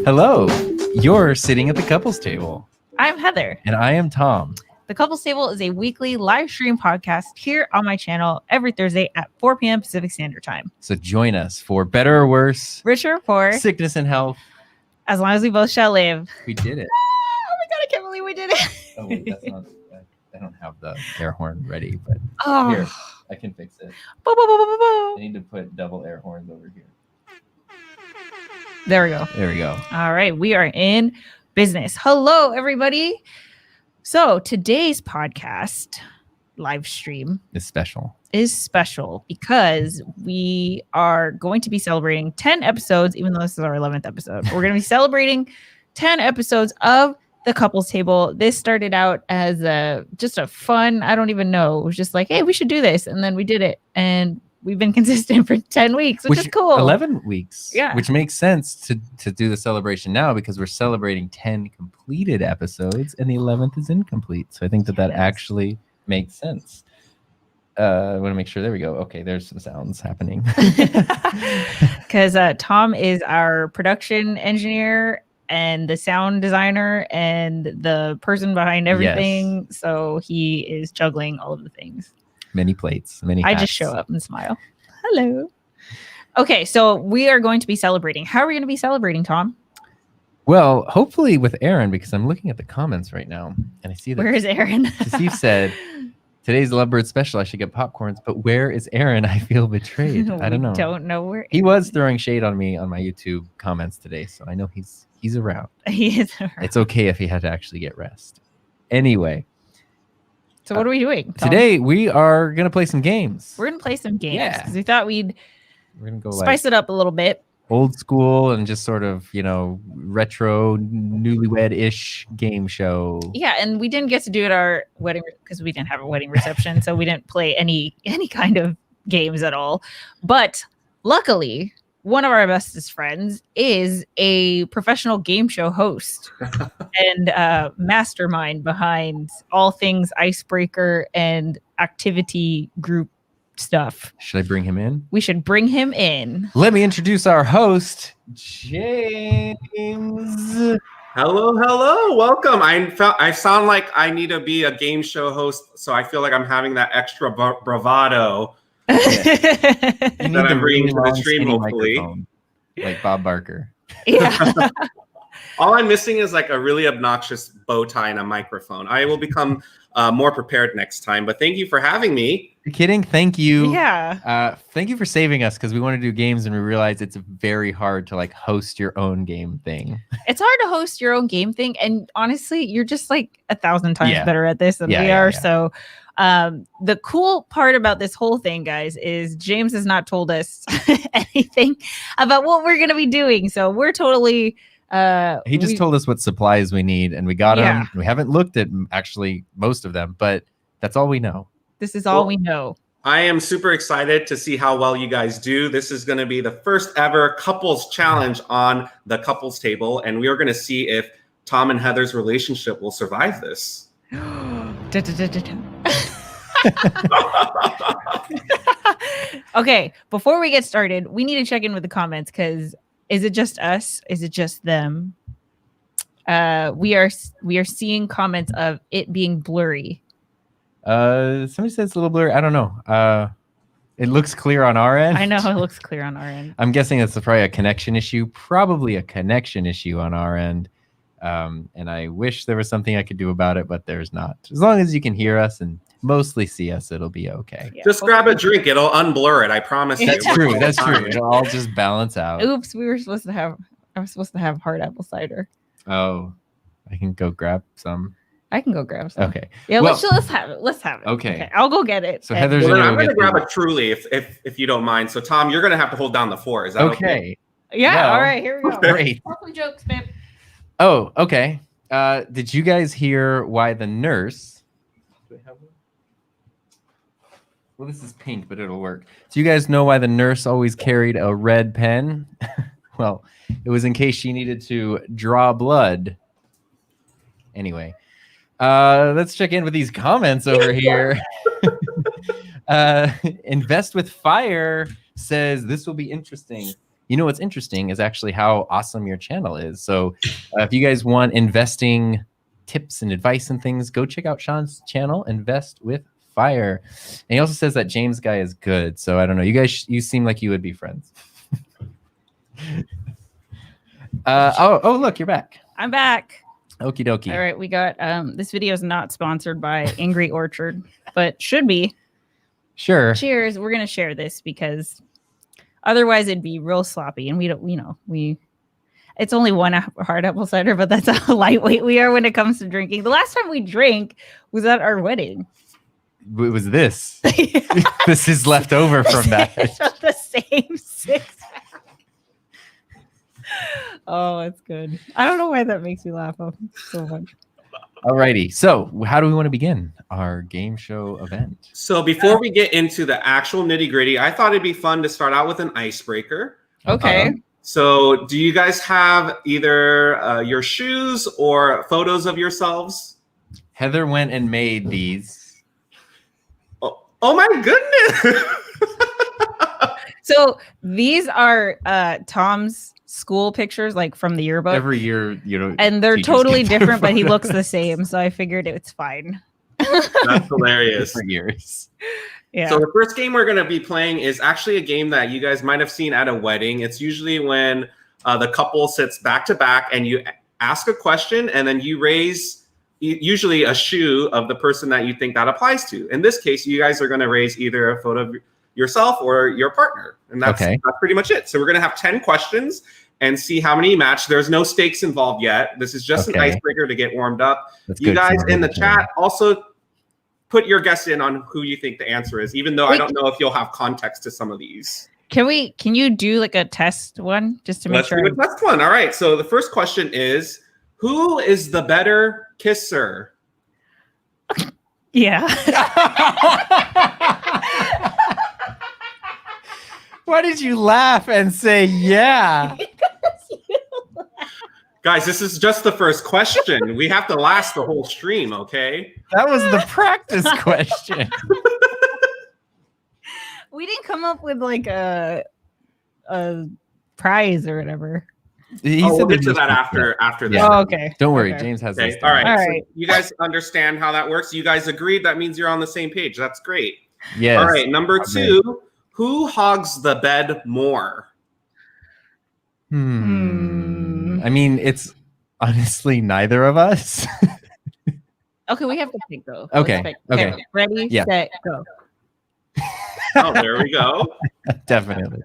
Hello, you're sitting at the couples table. I'm Heather. And I am Tom. The Couples Table is a weekly live stream podcast here on my channel every Thursday at 4 p.m. Pacific Standard Time. So join us for better or worse, richer or poor, sickness and health. As long as we both shall live. We did it. Oh my God, I can't believe we did it. Oh, wait, that's not. I don't have the air horn ready, but Oh. here, I can fix it. Bo, bo, bo, bo, bo, bo. I need to put double air horns over here. There we go. There we go. All right, we are in business. Hello, everybody. So today's podcast live stream It's special. is special because we are going to be celebrating 10 episodes, even though this is our 11th episode. We're going to be celebrating 10 episodes of the Couples Table. This started out as just a fun, I don't even know. It was just like, hey, we should do this. And then we did it. And we've been consistent for 10 weeks, which is cool. 11 weeks. Yeah. Which makes sense to do the celebration now because we're celebrating 10 completed episodes and the 11th is incomplete. So I think that actually makes sense. I want to make sure. There we go. Okay, there's some sounds happening. Because Tom is our production engineer and the sound designer and the person behind everything. Yes. So he is juggling all of the things. Many plates, many hats. I just show up and smile. Hello. Okay, so we are going to be celebrating. How are we going to be celebrating, Tom? Well, hopefully with Aaron, because I'm looking at the comments right now and I see that. Where is Aaron? Steve said, today's Lovebird special. I should get popcorns, but where is Aaron? I feel betrayed. I don't know. Don't know where. He was throwing shade on me on my YouTube comments today, so I know he's around. He is around. It's okay if he had to actually get rest. Anyway. So what are we doing, Tom? Today? We are gonna play some games. We're gonna play some games because we thought we're gonna go spice it up a little bit. Old school and just sort of, retro, newlywed-ish game show. Yeah, and we didn't get to do it at our wedding because we didn't have a wedding reception, so we didn't play any kind of games at all. But luckily, one of our bestest friends is a professional game show host and mastermind behind all things icebreaker and activity group stuff. Should I bring him in? We should bring him in. Let me introduce our host, James. Hello. Welcome. I sound like I need to be a game show host, so I feel like I'm having that extra bravado. That I'm bringing to the stream, hopefully. Like Bob Barker. Yeah. All I'm missing is like a really obnoxious bow tie and a microphone. I will become more prepared next time, but thank you for having me. You're kidding? Thank you. Yeah. Thank you for saving us because we want to do games and we realize it's very hard to like host your own game thing. It's hard to host your own game thing. And honestly, you're just like 1,000 times better at this than we are. Yeah. So the cool part about this whole thing, guys, is James has not told us anything about what we're going to be doing. So we're totally... he just told us what supplies we need and we got them. We haven't looked at actually most of them, but that's all we know. This is all we know. I am super excited to see how well you guys do. This is going to be the first ever couples challenge on the Couples Table, and we are going to see if Tom and Heather's relationship will survive this. Okay, before we get started, we need to check in with the comments because is it just us? Is it just them? We are seeing comments of it being blurry. Somebody said it's a little blurry. I don't know. It looks clear on our end. I know it looks clear on our end. I'm guessing it's probably a connection issue. Probably a connection issue on our end. And I wish there was something I could do about it, but there's not. As long as you can hear us and mostly see us, ittle be okay. Yeah. Just grab a drink. It'll unblur it. I promise you. That's true. That's true. It'll all just balance out. Oops, I was supposed to have hard apple cider. Oh, I can go grab some. I can go grab some. Okay. Yeah, let's have it. Let's have it. Okay. I'll go get it. So Heather's I'm going to grab a Truly if you don't mind. So Tom, you're going to have to hold down the fort. Is that okay? Yeah. Well, all right. Here we go. Great. Jokes, babe. Oh, okay. Did you guys hear why the nurse? Well, this is pink, but it'll work. Do you guys know why the nurse always carried a red pen? Well, it was in case she needed to draw blood. Anyway, Let's check in with these comments over here. Invest with Fire says this will be interesting. You know what's interesting is actually how awesome your channel is. So if you guys want investing tips and advice and things, go check out Sean's channel, Invest with Fire. And he also says that James guy is good. So I don't know. You guys, you seem like you would be friends. Oh, look, you're back. I'm back. Okie dokie. All right, we got this video is not sponsored by Angry Orchard, but should be. Sure. Cheers. We're gonna share this because otherwise it'd be real sloppy, and we don't. It's only one hard apple cider, but that's how lightweight we are when it comes to drinking. The last time we drank was at our wedding. It was this. This is left over from that. It's the same 6-pack. Oh, it's good. I don't know why that makes me laugh so much. Alrighty. So how do we want to begin our game show event? So before we get into the actual nitty gritty, I thought it'd be fun to start out with an icebreaker. Okay. So do you guys have either your shoes or photos of yourselves? Heather went and made these. Oh my goodness. So these are Tom's school pictures, like from the yearbook. Every year, and they're teachers totally get their different, but he photos. looks the same. So I figured it's fine. That's hilarious. For years. Yeah. So the first game we're going to be playing is actually a game that you guys might have seen at a wedding. It's usually when the couple sits back to back and you ask a question and then you raise usually a shoe of the person that you think that applies to. In this case, you guys are going to raise either a photo of yourself or your partner. And that's pretty much it. So we're going to have 10 questions and see how many match. There's no stakes involved yet. This is just an icebreaker to get warmed up. That's you guys in the chat also put your guess in on who you think the answer is, even though I don't know if you'll have context to some of these. Can you do like a test one just to make sure? Let's do a test one. All right. So the first question is, who is the better kisser? Yeah. Why did you laugh and say yeah? Guys, this is just the first question. We have to last the whole stream, okay? That was the practice question. We didn't come up with like a prize or whatever. We'll get to that after this. Oh, okay. Don't worry, Okay. James has Okay. this. All right. All So right. you guys understand how that works? You guys agreed? That means you're on the same page. That's great. Yes. All right. Number 2, who hogs the bed more? I mean, it's honestly neither of us. Okay, we have to pick though. Okay, Let's pick. okay. Ready, Yeah. set, go. Oh, there we go. Definitely.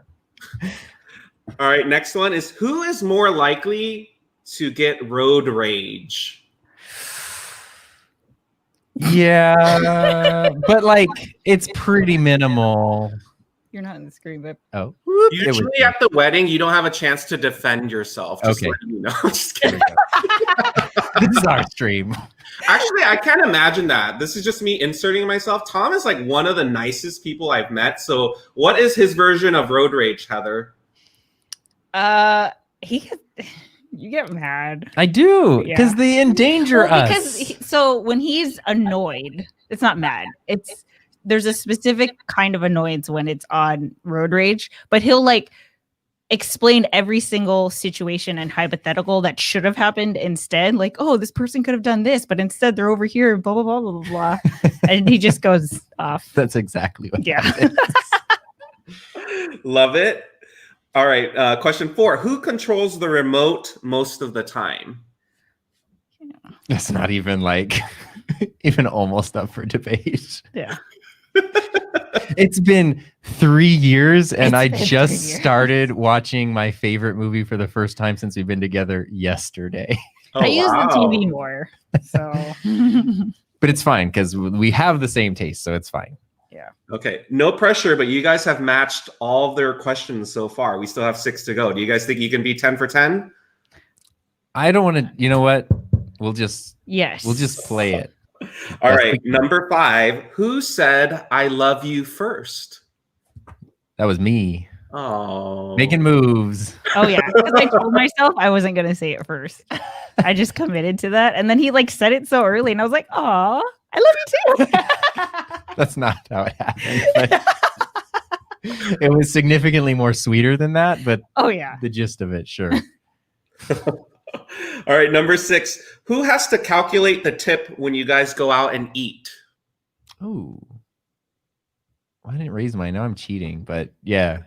All right. Next one is, who is more likely to get road rage? Yeah, but like it's pretty minimal. You're not in the screen, but Oh, Usually at the wedding, you don't have a chance to defend yourself. Just Okay. letting you know. Just kidding. this is our stream. Actually, I can't imagine that. This is just me inserting myself. Tom is like one of the nicest people I've met. So what is his version of road rage, Heather? you get mad. I do because Yeah. they endanger us. Because so when he's annoyed, it's not mad. There's a specific kind of annoyance when it's on road rage, but he'll like explain every single situation and hypothetical that should have happened instead. Like, oh, this person could have done this, but instead they're over here, blah, blah, blah, blah, blah, blah. And he just goes off. That's exactly what Yeah. happens. Love it. All right. Question 4. Who controls the remote most of the time? That's not even like even almost up for debate. Yeah. It's been 3 years and It's I been 3 just years. started watching my favorite movie for the first time since we've been together yesterday. I use the TV more. So But it's fine because we have the same taste, so it's fine. Okay. No pressure, but you guys have matched all of their questions so far. We still have 6 to go. Do you guys think you can be 10 for 10? I don't want to, you know what? We'll just yes. play it. All right. Number 5. Who said I love you first? That was me. Oh, Making moves. Oh yeah, because I told myself I wasn't gonna say it first. I just committed to that, and then he like said it so early, and I was like, "Aw, I love you too." That's not how it happened. But it was significantly more sweeter than that, but Oh yeah. the gist of it, sure. All right, number 6. Who has to calculate the tip when you guys go out and eat? Ooh. Well, I didn't raise mine. Now I'm cheating, but yeah.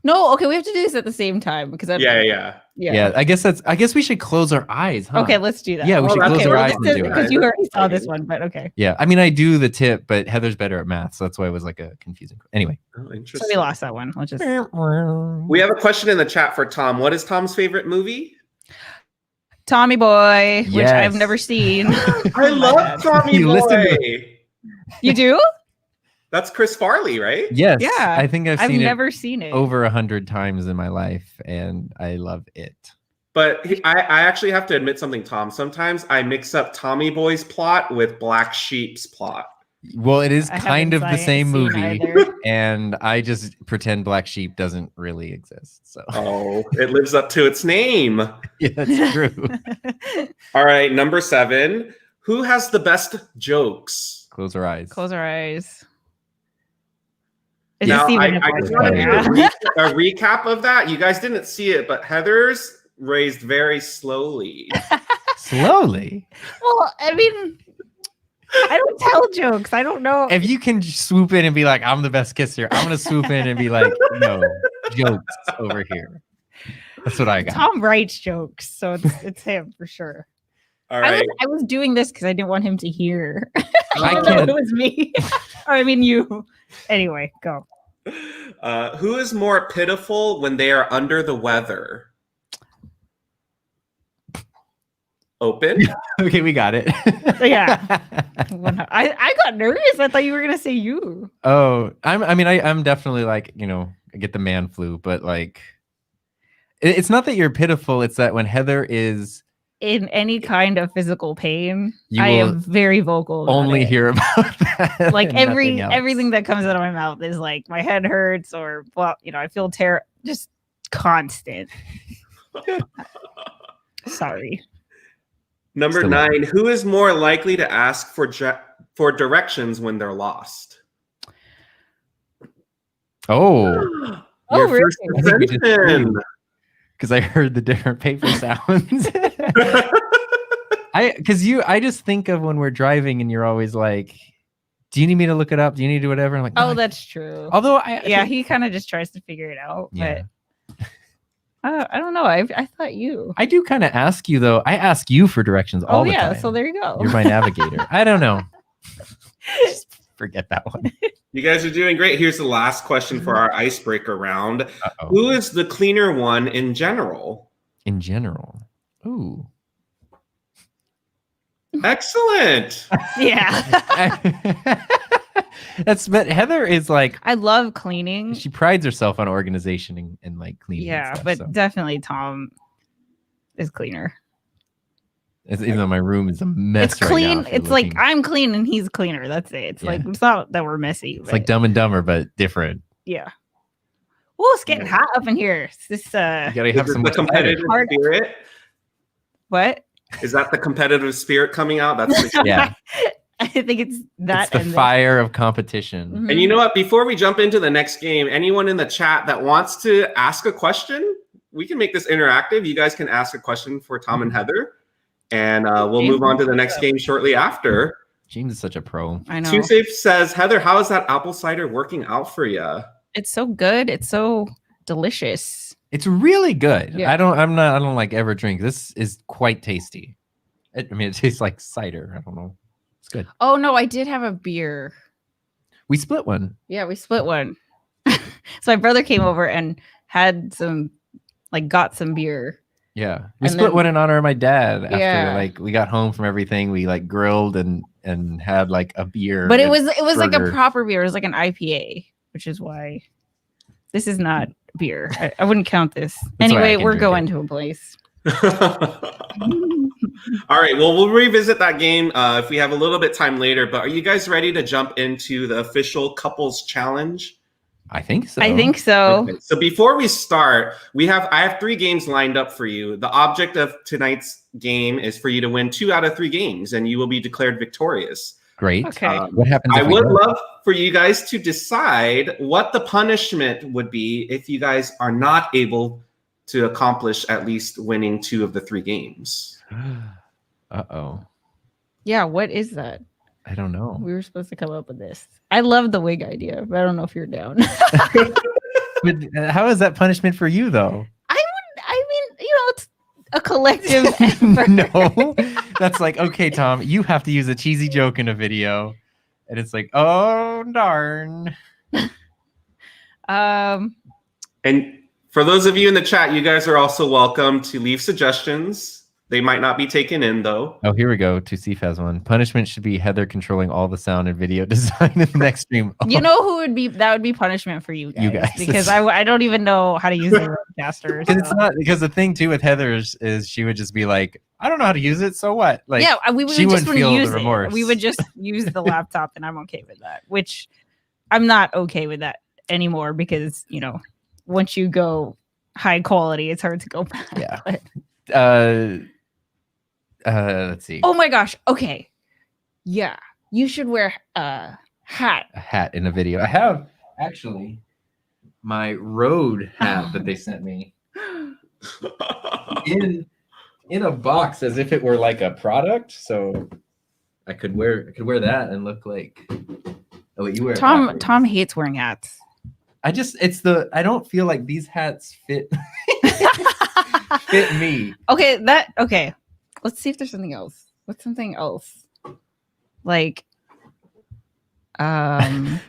No, okay, we have to do this at the same time because Yeah. Yeah, I guess we should close our eyes, huh? Okay, let's do that. Yeah, we should that's close okay, our we're eyes just and do it. Because you already saw this one, but okay. Yeah, I mean, I do the tip, but Heather's better at math, so that's why it was like a confusing. Anyway. Oh, So interesting. we lost that one. Let's just. We have a question in the chat for Tom. What is Tom's favorite movie? Tommy Boy, which Yes. I've never seen. I love Tommy You listened to Boy. You do? That's Chris Farley, right? Yes. Yeah, I think I've I've seen never it seen it. over 100 times in my life, and I love it. But I actually have to admit something, Tom. Sometimes I mix up Tommy Boy's plot with Black Sheep's plot. Well, it is I kind of haven't the same seen movie, either. and I just pretend Black Sheep doesn't really exist. So Oh, it lives up to its name. yeah, that's true. All right, number 7. Who has the best jokes? Close our eyes. Close our eyes. Is Now, this I even just important? want to do Yeah. a recap of that. You guys didn't see it, but Heather's raised very slowly. Slowly. Well, I mean, I don't tell jokes. I don't know. If you can swoop in and be like, I'm the best kisser, I'm going to swoop in and be like, no, jokes over here. That's what I got. Tom writes jokes, so it's him for sure. All right. I was doing this because I didn't want him to hear. I Even though can't. it was me. Or I mean you. Anyway, go. Who is more pitiful when they are under the weather? Open. Okay, we got it. Yeah. I got nervous. I thought you were gonna say you. Oh, I'm definitely like, I get the man flu, but like, it's not that you're pitiful. It's that when Heather is In any kind of physical pain, You I will am very vocal. About only it. hear about that. Like and nothing else. everything that comes out of my mouth is like my head hurts or I feel just constant. Sorry. Number Still 9. Who is more likely to ask for directions when they're lost? Oh, Oh, Your really? first I think we just attention. because I heard the different paper sounds. I just think of when we're driving and you're always like, do you need me to look it up? Do you need to do whatever? I'm like, no, Oh, I- that's true. although He kind of just tries to figure it out. yeah. But I don't know. I thought you. I do kind of ask you though. I ask you for directions all Oh the yeah. time. So there you go. You're my navigator. I don't know. Just forget that one. You guys are doing great. Here's the last question for our icebreaker round. Uh-oh. Who is the cleaner one in general? In general. Ooh. Excellent. Yeah. But Heather is like, I love cleaning. she prides herself on organization and like cleaning. and Yeah, stuff, but so. definitely Tom is cleaner. Even though my room is a mess. It's right clean. now, if you're It's like looking. I'm clean and he's cleaner. That's it. It's like Yeah. it's not that we're messy. It's like Dumb and Dumber, but different. yeah. Oh, it's getting hot up in here. Is this You gotta Is have it some the competitive Hard- spirit? what? Is that the competitive spirit coming out? That's the- Yeah. I think it's that It's the and this. fire of competition. Mhm. And you know what? Before we jump into the next game, anyone in the chat that wants to ask a question, we can make this interactive. You guys can ask a question for Tom and Heather, and we'll move on to the next game shortly after. James is such a pro. I know. Too Safe says, Heather, how is that apple cider working out for you? It's so good. It's so delicious. It's really good. Yeah. I don't like ever drink. This is quite tasty. It tastes like cider. I don't know. It's good. Oh no, I did have a beer. We split one. Yeah, we split one. So my brother came over and had got some beer. Yeah. We And split then- one in honor of my dad after Yeah. like we got home from everything. We like grilled and had like a beer. But it and- was like a burger. proper beer. It was like an IPA, which is why this is not beer. I wouldn't count this. why I Anyway, can we're drink going it. to a place. All right. Well, we'll revisit that game if we have a little bit time later. But are you guys ready to jump into the official couples challenge? I think so. I think so. Okay, so before we start, I have 3 games lined up for you. The object of tonight's game is for you to win 2 out of 3 games, and you will be declared victorious. Great. Okay. What happens? I if we would don't? love for you guys to decide what the punishment would be if you guys are not able to accomplish at least winning 2 of the 3 games. Uh-oh. Yeah, what is that? I don't know. We were supposed to come up with this. I love the wig idea, but I don't know if you're down. But how is that punishment for you, though? I mean, it's a collective effort. No, that's like, okay, Tom, you have to use a cheesy joke in a video, and it's like, oh darn. And for those of you in the chat, you guys are also welcome to leave suggestions. They might not be taken in, though. Oh, here we go. Tusif has one. Punishment should be Heather controlling all the sound and video design in the next stream. You know who would be? That would be punishment for you guys. Because I don't even know how to use the roadcaster. Because it's not, because the thing too with Heather is she would just be like, I don't know how to use it, so what? Like, yeah, we would she just wouldn't feel use the remorse. it. We would just use the laptop, and I'm okay with that. Which I'm not okay with that anymore because once you go high quality, it's hard to go back. Yeah. Let's see. Oh my gosh. Okay. Yeah. You should wear a hat. A hat in a video. I have actually my road hat that they sent me in a box as if it were like a product. So I could wear that and look like. Oh wait, you wear Tom hates wearing hats. I don't feel like these hats fit fit me. Okay. Let's see if there's something else. What's something else? Like, I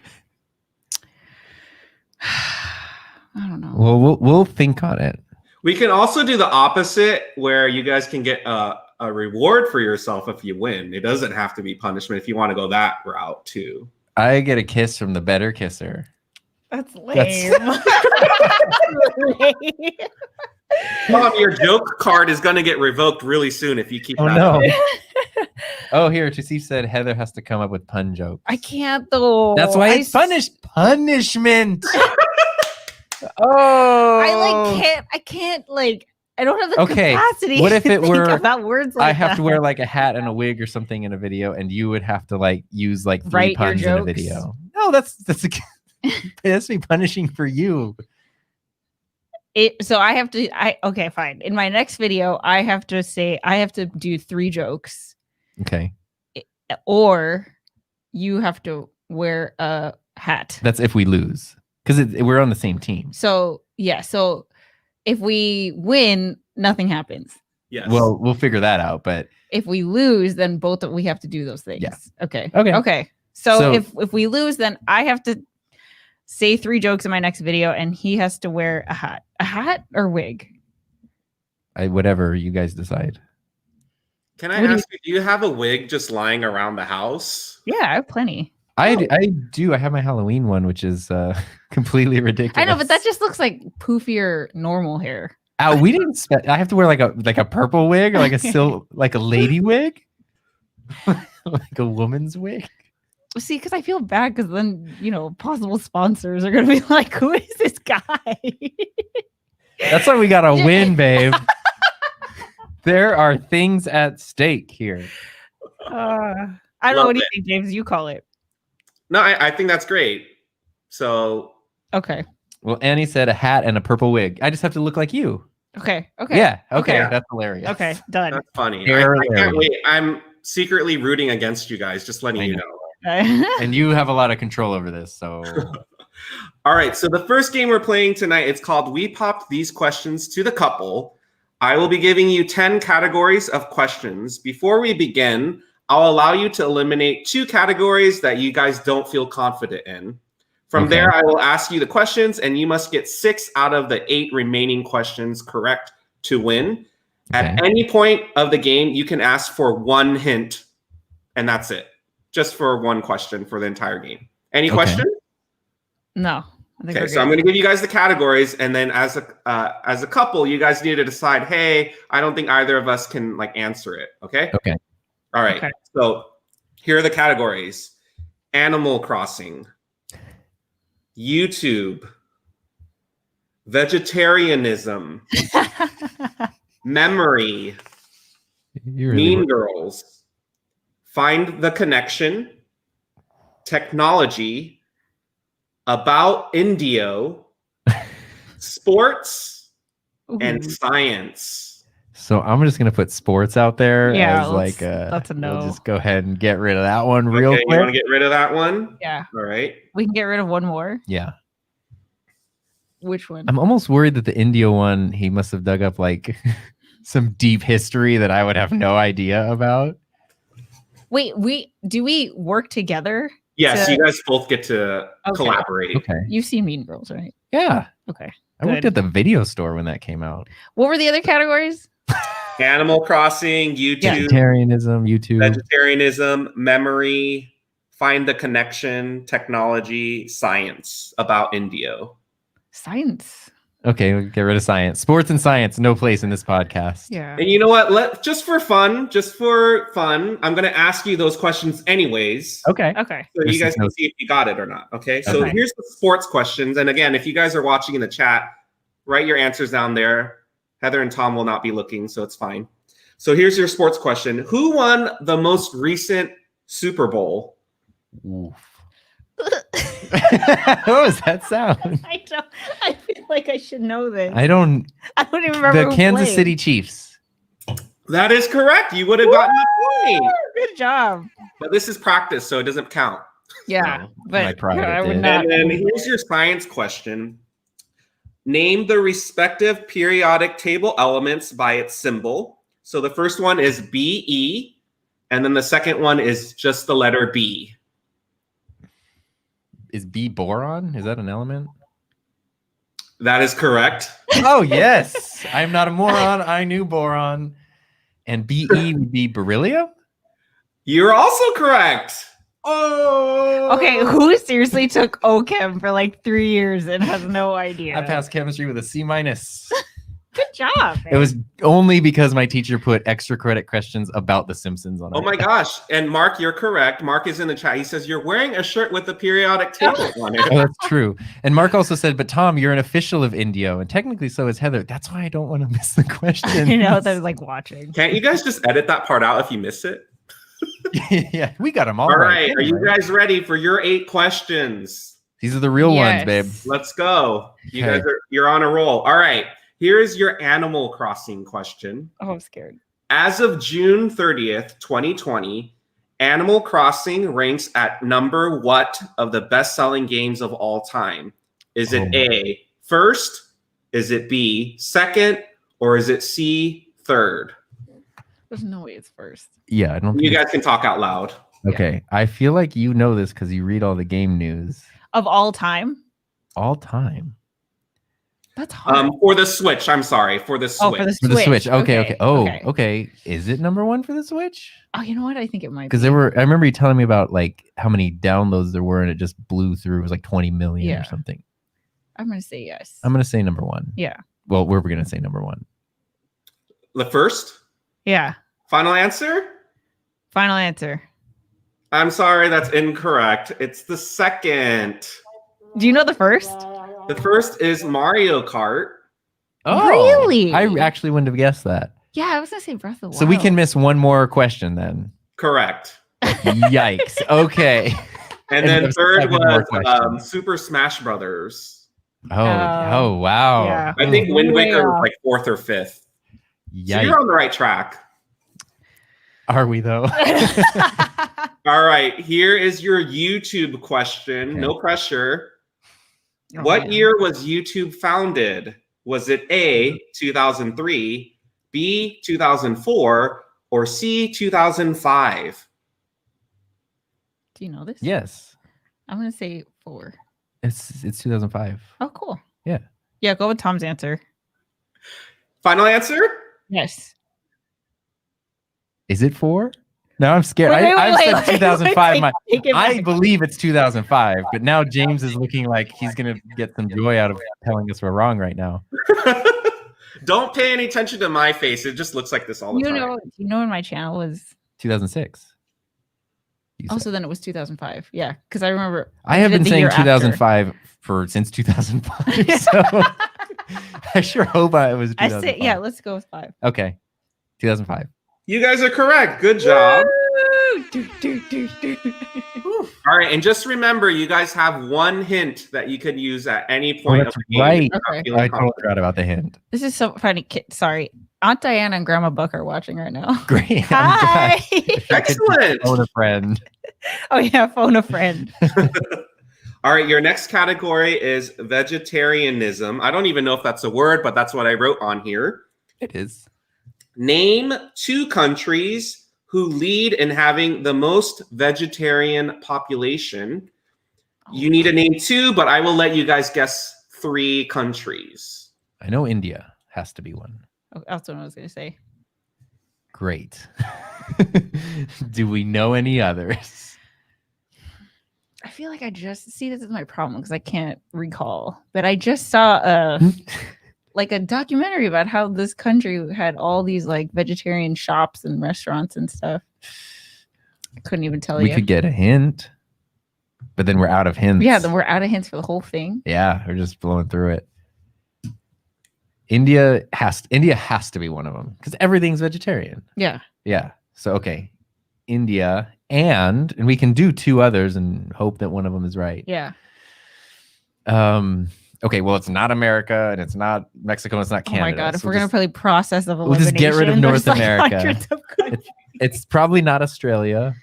don't know. Well, we'll think on it. We can also do the opposite, where you guys can get a reward for yourself if you win. It doesn't have to be punishment if you want to go that route too. I get a kiss from the better kisser. That's lame. Mom, your joke card is going to get revoked really soon if you keep that no. up. Oh, here, Tusif said Heather has to come up with pun jokes. I can't though. That's why it's punishment. Oh, I can't I don't have the Okay, capacity. what if to it think were- about words like I have that. to wear like a hat and a wig or something in a video, and you would have to use like 3 Write your puns in a jokes? video. No, that's me punishing for you. So I have to. Okay, fine. In my next video, I have to do 3 jokes, Okay, or you have to wear a hat. that's if we lose because we're on the same team. So yeah. So if we win, nothing happens. Yes. Well, we'll figure that out. But If we lose, then we have to do those things. Yeah. Okay. Okay. Okay. So So- if we lose, then I have to say 3 jokes in my next video, and he has to wear a hat or wig. whatever you guys decide. Can I What do ask you, do you have a wig just lying around the house? Yeah, I have plenty. I do. I have my Halloween one, which is completely ridiculous. I know, but that just looks like poofier normal hair. We didn't. I have to wear like a purple wig or like like a lady wig, like a woman's wig. See, because I feel bad because then, possible sponsors are going to be like, who is this guy? That's why we gotta win, babe. There are things at stake here. I don't know. Love What do you it. think, James? You call it. No, I think that's great. So Okay. Well, Annie said a hat and a purple wig. I just have to look like you. Okay. Okay. Yeah. Okay. Okay. That's hilarious. Okay. Done. that's funny. Very I can't hilarious. wait. I'm secretly rooting against you guys, just letting I you know. know. And you have a lot of control over this, so All right, so the first game we're playing tonight, it's called We Popped These Questions to the Couple. I will be giving you 10 categories of questions. Before we begin, I'll allow you to eliminate 2 categories that you guys don't feel confident in. From Okay. there, I will ask you the questions, and you must get 6 out of the 8 remaining questions correct to win. At Okay. any point of the game, you can ask for 1 hint, and that's it. Just for 1 question for the entire game. Any Okay. questions? No. I think Okay, we're so I'm good. going to give you guys the categories, and then as a couple, you guys need to decide. Hey, I don't think either of us can answer it. Okay. Okay. All right. Okay. So, here are the categories: Animal Crossing, YouTube, vegetarianism, memory, You really Mean were- Girls, Find the Connection, technology, about Indio, sports, and Ooh. science. So I'm just gonna put sports out there Yeah, as like that's a no. We'll just go ahead and get rid of that one real Okay, you quick. want to get rid of that one? Yeah. All right. We can get rid of one more. Yeah. Which one? I'm almost worried that the India one, he must have dug up like some deep history that I would have no idea about. Wait, do we work together? Yes, to- you guys both get to Okay. collaborate. Okay. You've seen Mean Girls, right? Yeah. Okay. I worked Good. at the video store when that came out. What were the other categories? Animal Crossing, YouTube, Vegetarianism, YouTube. vegetarianism, memory, Find the Connection, technology, science, about Indio. Science. Okay, we'll get rid of science. Sports and science, no place in this podcast. Yeah. And you know what? Just for fun, I'm going to ask you those questions anyways. Okay. Okay. So This you guys is can no- see if you got it or not. Okay. So Okay. here's the sports questions. And again, if you guys are watching in the chat, write your answers down there. Heather and Tom will not be looking, so it's fine. So here's your sports question. Who won the most recent Super Bowl? Oof. What was that sound? I feel like I should know this. I don't. I don't even remember The who Kansas played. City Chiefs. That is correct. You would have gotten a point. Good job. But this is practice, so it doesn't count. Yeah, No, but my pride I it would did. not. And then here's your science question. Name the respective periodic table elements by its symbol. So the first one is BE, and then the second one is just the letter B. Is B boron? Is that an element? That is correct. Oh yes, I'm not a moron. I knew boron. And BE would be beryllium. You're also correct. Oh. Okay, who seriously took OChem for like 3 years and has no idea? I passed chemistry with a C minus. Good job. It was only because my teacher put extra credit questions about The Simpsons on it. Oh my gosh. And Mark, you're correct. Mark is in the chat. He says, you're wearing a shirt with the periodic table on it. Oh, that's true. And Mark also said, but Tom, you're an official of Indio, and technically so is Heather. That's why I don't want to miss the question. You know, they're like watching. Can't you guys just edit that part out if you miss it? Yeah, we got them all. All right. Are you anyway. guys ready for your 8 questions? These are the real ones, babe. Let's go. You Okay. guys you're on a roll. All right. Here's your Animal Crossing question. Oh, I'm scared. As of June 30th, 2020, Animal Crossing ranks at number what of the best-selling games of all time? Is it Oh. A, first? Is it B, second? Or is it C, third? There's no way it's first. Yeah, I don't. You think guys can talk out loud. Okay, I feel like you know this because you read all the game news Of all time? all time. That's hard. For the Switch, I'm sorry, for the Switch. Oh, for the For the Switch. Okay. Okay. Oh, Okay. okay. Is it number 1 for the Switch? Oh, you know what? I think it might Because be. there were. I remember you telling me about like how many downloads there were, and it just blew through. It was like 20 million Yeah. or something. I'm going to say yes. I'm gonna say number 1. Yeah. Well, we're gonna say number 1. The first? Yeah. Final answer? Final answer. I'm sorry, that's incorrect. It's the second. Do you know the first? The first is Mario Kart. Really? I actually wouldn't have guessed that. Yeah, I was going to say Breath of the Wild. So we can miss one more question then. Correct. Yikes. Okay. And And then there's third 7 more was questions. Super Smash Brothers. Oh wow. yeah. I think Ooh, Wind Way Waker was off. like 4th or 5th. So Yikes. you're on the right track. Are we though? All right, here is your YouTube question. Okay. No pressure. Oh, What man. year was YouTube founded? Was it A, 2003, B, 2004, or C, 2005? Do you know this? Yes. I'm going to say 4. It's 2005. Oh, cool. Yeah. Yeah, go with Tom's answer. Final answer? Yes. Is it 4? Now I'm scared. Wait, I wait, said wait, 2005. take it I back. believe it's 2005, but now James is looking like he's gonna get some joy out of telling us we're wrong right now. Don't pay any attention to my face. It just looks like this all the time. You know when my channel was 2006. You Also, said. then it was 2005. Yeah, because I remember I have did been the saying year after. 2005 since 2005. So I sure hope it was 2005. I say, yeah, let's go with 5. Okay. 2005. You guys are correct. Good job. Woo! Do. All right, and just remember, you guys have one hint that you could use at any point of that's the game. right. Okay. Feeling I totally confident. forgot about the hint. This is so funny. Sorry. Aunt Diana and Grandma Buck are watching right now. Great. Hi. Excellent. Phone a friend. Oh, yeah. Phone a friend. All right, your next category is vegetarianism. I don't even know if that's a word, but that's what I wrote on here. It is. Name 2 countries who lead in having the most vegetarian population. You need to name 2, but I will let you guys guess 3 countries. I know India has to be one. Oh, that's what I was going to say. Great. Do we know any others? I feel like I just see this is my problem because I can't recall, but I just saw a documentary about how this country had all these like vegetarian shops and restaurants and stuff. I couldn't even tell We you. could get a hint, but then we're out of hints. Yeah, then we're out of hints for the whole thing. Yeah, we're just blowing through it. India has to be one of them because everything's vegetarian. Yeah. Yeah. So okay, India and we can do 2 others and hope that one of them is right. Yeah. Okay, well, it's not America and it's not Mexico and it's not Canada. Oh my god, if so we're gonna play process of we'll elimination, just get rid of there's, North America. hundreds of countries. It's probably not Australia.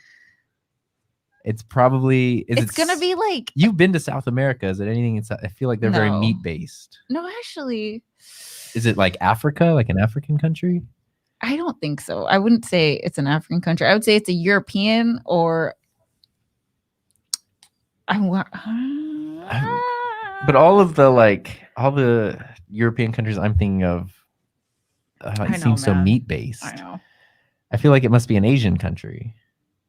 It's probably It's gonna be like You've been to South America. Is it anything I feel like they're very No. meat based. no, actually, Is it like Africa, like an African country? I don't think so. I wouldn't say it's an African country. I would say it's a European or But all the European countries I'm thinking of I it know, seems so man. meat based. I know. I feel like it must be an Asian country.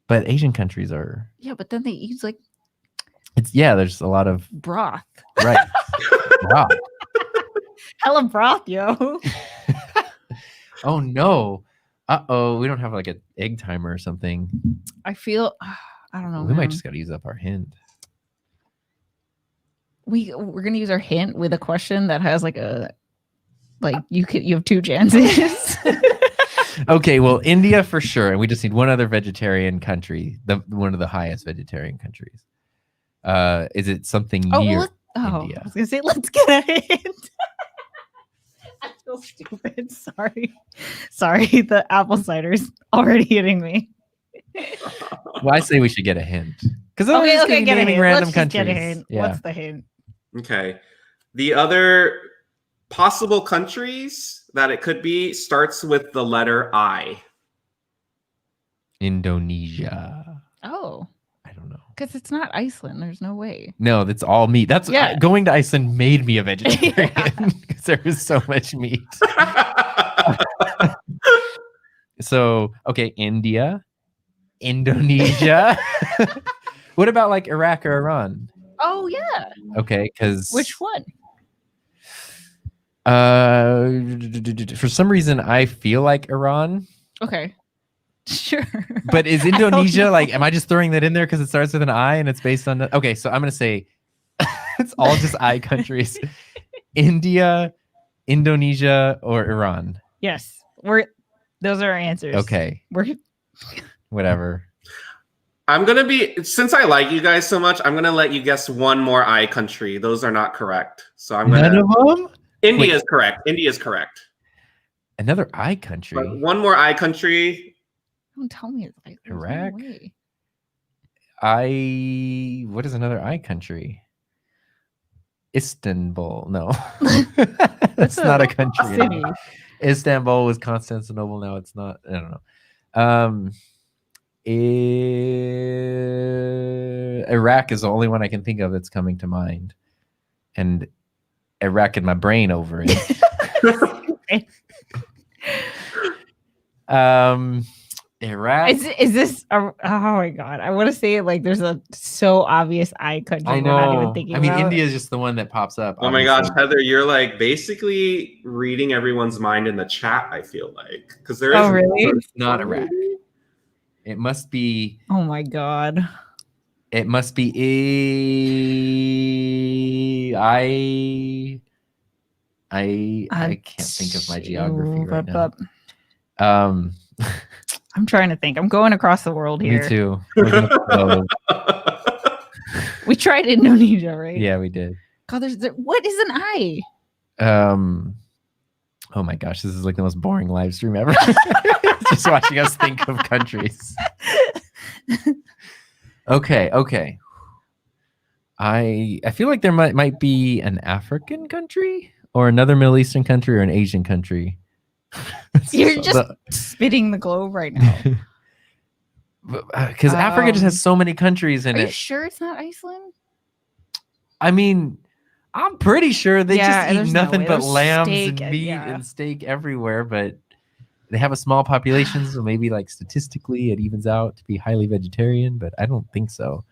But Asian countries are Yeah, but then they use like there's a lot of broth. right. Wow. Hella broth, yo. Oh no. Uh-oh, we don't have like an egg timer or something. I feel I don't know. We might man. just gotta use up our hint. We're gonna use our hint with a question that has you have 2 chances. Okay, well, India for sure, and we just need one other vegetarian country, one of the highest vegetarian countries. Is it something near India? I was gonna say let's get a hint. I feel stupid. Sorry. The apple cider's already hitting me. Well, I say we should get a hint because Okay, get a hint. random Let's countries. just get a hint. Yeah. What's the hint? Okay. The other possible countries that it could be starts with the letter I. Indonesia. Oh, I don't know. because it's not Iceland. There's no way. No, that's all meat. That's Yeah. Going to Iceland made me a vegetarian because there was so much meat. So, okay, India, Indonesia. What about like Iraq or Iran? Oh yeah. Okay, because Which one? for some reason I feel like Iran, Okay. Sure. but is I don't Indonesia know. like? Am I just throwing that in there because it starts with an I and it's based on? Okay, so I'm gonna say it's all just I countries: India, Indonesia, or Iran. Yes. Those are our answers. Okay, whatever. I'm going to since I like you guys so much, I'm going to let you guess one more I country. Those are not correct. So I'm going None to. of them. India is correct. India is correct. Another I country. But one more I country. Don't tell me it's like there's no Iraq? way. What is another I country? Istanbul. No, that's not a country. City. anymore. Istanbul was Constantinople. Now it's not. I don't know. Iraq is the only one I can think of that's coming to mind, and Iraq in my brain over it. Iraq. Is this? Oh my god! I want to say it like there's a so obvious I country. I we're not even know. thinking I mean, about. India is just the one that pops up. Oh my gosh, obviously. Heather, you're like basically reading everyone's mind in the chat, I feel like. Because there is. Oh really? It's not Iraq. It must be. Oh my god. It must be I can't think of my geography right now. I'm trying to think. I'm going across the world here. Me too. We're gonna go. We tried Indonesia, right? Yeah, we did. God, what is an I? Oh my gosh, this is like the most boring live stream ever. Just watching us think of countries. Okay. I feel like there might be an African country or another Middle Eastern country or an Asian country. You're just spitting the globe right now. Because Africa just has so many countries in it. Are you sure it's not Iceland? I mean, I'm pretty sure they just eat nothing but lambs steak and meat and steak everywhere, but they have a small population, so maybe like statistically it evens out to be highly vegetarian, but I don't think so.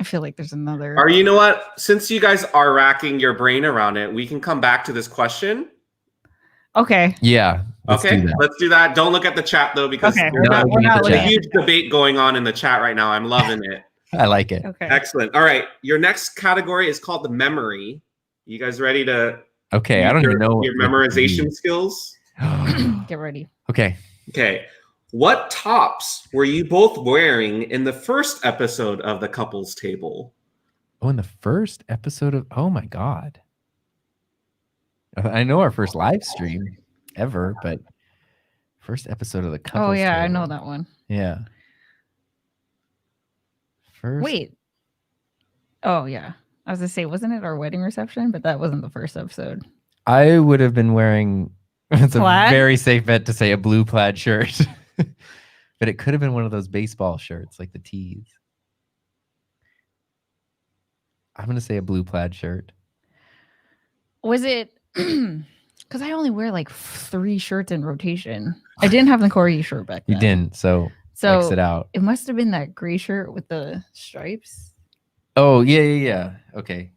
I feel like there's another. Or you know what? Since you guys are racking your brain around it, we can come back to this question. Okay. Yeah. Let's do that. Don't look at the chat though, because we're not there's a huge debate going on in the chat right now. I'm loving it. I like it. Okay. Excellent. All right. Your next category is called the memory. You guys ready to? Okay. I don't even know your memorization skills. Get ready. Okay. Okay. What tops were you both wearing in the first episode of the couples table? Oh, in the first episode of, oh my God. I know our first live stream ever, but first episode of the couples Oh yeah, table. I know that one. Yeah. First. Wait. Oh yeah. I was gonna say, wasn't it our wedding reception? But that wasn't the first episode. I would have been wearing, it's plaid? A very safe bet to say a blue plaid shirt. But it could have been one of those baseball shirts, like the tees. I'm going to say a blue plaid shirt. Was it? Because I only wear like 3 shirts in rotation. I didn't have the Corgi shirt back then. You didn't, so X it out. It must have been that gray shirt with the stripes. Oh, yeah. Okay.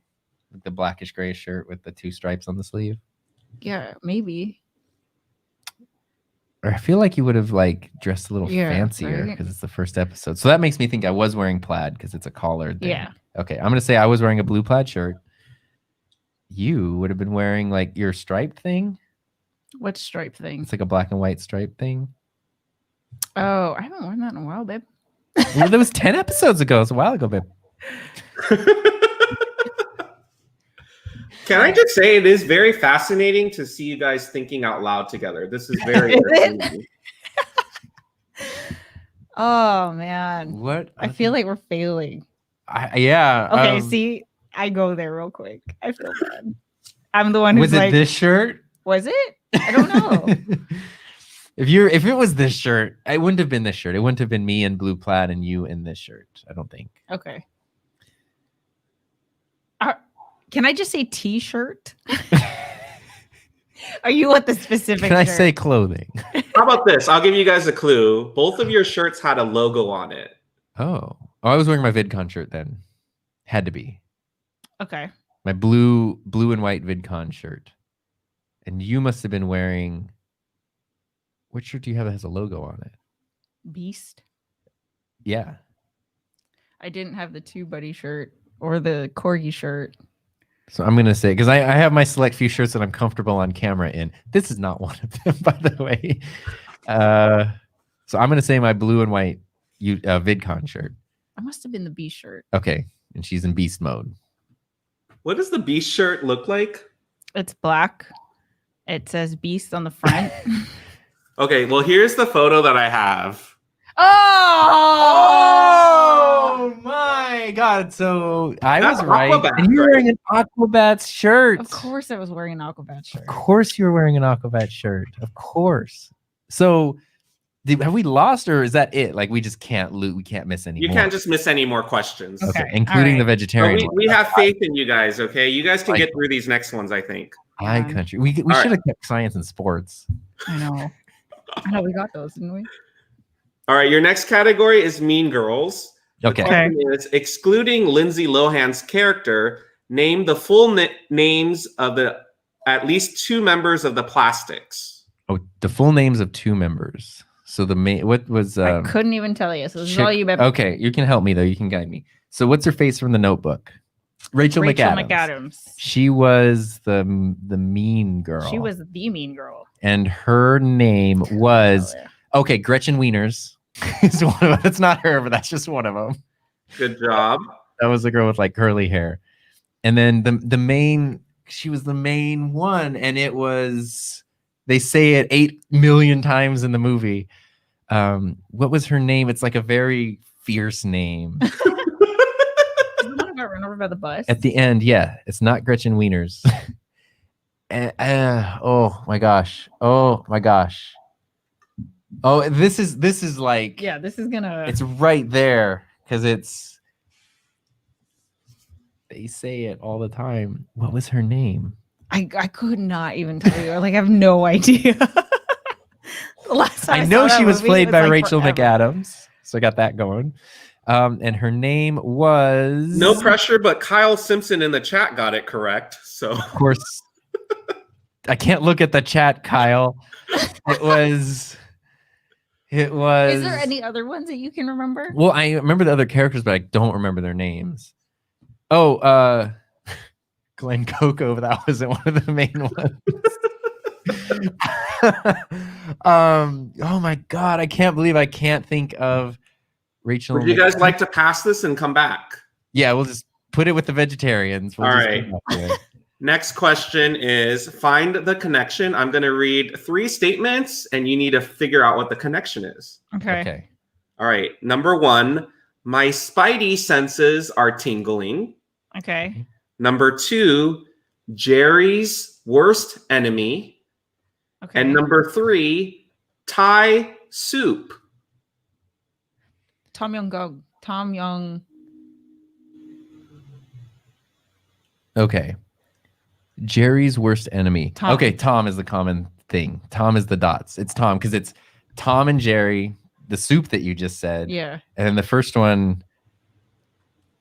Like the blackish gray shirt with the 2 stripes on the sleeve. Yeah, maybe. Or I feel like you would have like dressed a little fancier because it's the first episode. So that makes me think I was wearing plaid because it's a collared thing. Yeah. Okay, I'm going to say I was wearing a blue plaid shirt. You would have been wearing like your striped thing. What stripe thing? It's like a black and white stripe thing. Oh, I haven't worn that in a while, babe. Well, that was 10 episodes ago. It's a while ago, babe. Can I just say it is very fascinating to see you guys thinking out loud together. This is very entertaining. Oh man. What? I feel like we're failing. Yeah. Okay, see, I go there real quick. I feel bad. I'm the one who's was it this shirt? Was it? I don't know. If it was this shirt, it wouldn't have been this shirt. It wouldn't have been me in blue plaid and you in this shirt. I don't think. Okay. Can I just say t-shirt? Are you what the specific Can I shirt? say clothing? How about this? I'll give you guys a clue. Both of your shirts had a logo on it. Oh, I was wearing my VidCon shirt then. Had to be. Okay. My blue and white VidCon shirt. And you must have been wearing, what shirt do you have that has a logo on it? Beast. Yeah. I didn't have the 2 Buddy shirt or the Corgi shirt. So I'm going to say, because I have my select few shirts that I'm comfortable on camera in. This is not one of them, by the way. So I'm going to say my blue and white VidCon shirt. I must have been the Beast shirt. Okay. And she's in beast mode. What does the Beast shirt look like? It's black. It says Beast on the front. Okay, well, here's the photo that I have. Oh my God. So I was right. Aquabat, and you were wearing an Aquabats shirt. Of course I was wearing an Aquabat shirt. Of course you were wearing an Aquabat shirt. Of course. So have we lost or is that it? Like we just can't we can't miss any You more. can't just miss any more questions. Okay. Including the vegetarian we have faith in you guys, okay? You guys can get through these next ones, I think. High country. We should have kept science and sports. I know. We got those, didn't we? All right, your next category is Mean Girls. Okay. The question is, excluding Lindsay Lohan's character, name the full names of at least 2 members of the Plastics. Oh, the full names of 2 members. So the main, what was I couldn't even tell you. So this is all chick- you bet. okay, you can help me though. You can guide me. So what's her face from the Notebook? Rachel McAdams. She was the mean girl. She was the mean girl. And her name was Oh, yeah. okay. Gretchen Wieners is one of them. It's not her, but that's just one of them. Good job. That was the girl with like curly hair. And then the main, she was the main one, and it was, they say it 8 million times in the movie. What was her name? It's like a very fierce name. Is the one about run over by the bus? At the end, yeah, it's not Gretchen Wieners. Oh my gosh. Oh my gosh. Oh, this is like, Yeah, this is gonna. it's right there because they say it all the time. What was her name? I could not even tell you. Like, I have no idea. The last time I know saw she that was movie, played it by like Rachel forever. McAdams, so I got that going. And her name was, No pressure, but Kyle Simpson in the chat got it correct. So of course. I can't look at the chat, Kyle. It was. Is there any other ones that you can remember? Well, I remember the other characters, but I don't remember their names. Oh, Glenn Coco, that wasn't one of the main ones. Oh my God, I can't believe I can't think of Rachel. would you guys like to pass this and come back? Yeah, we'll just put it with the vegetarians. We'll All just right. come back to it. Next question is find the connection. I'm going to read 3 statements and you need to figure out what the connection is. Okay. Okay. All right. Number 1, my spidey senses are tingling. Okay. Number 2, Jerry's worst enemy. Okay. And number 3, Thai soup. Tom Young. Tom Young. Okay. Jerry's worst enemy. Tom. Okay, Tom is the common thing. Tom is the dots. It's Tom because it's Tom and Jerry, the soup that you just said. Yeah. And then the first one,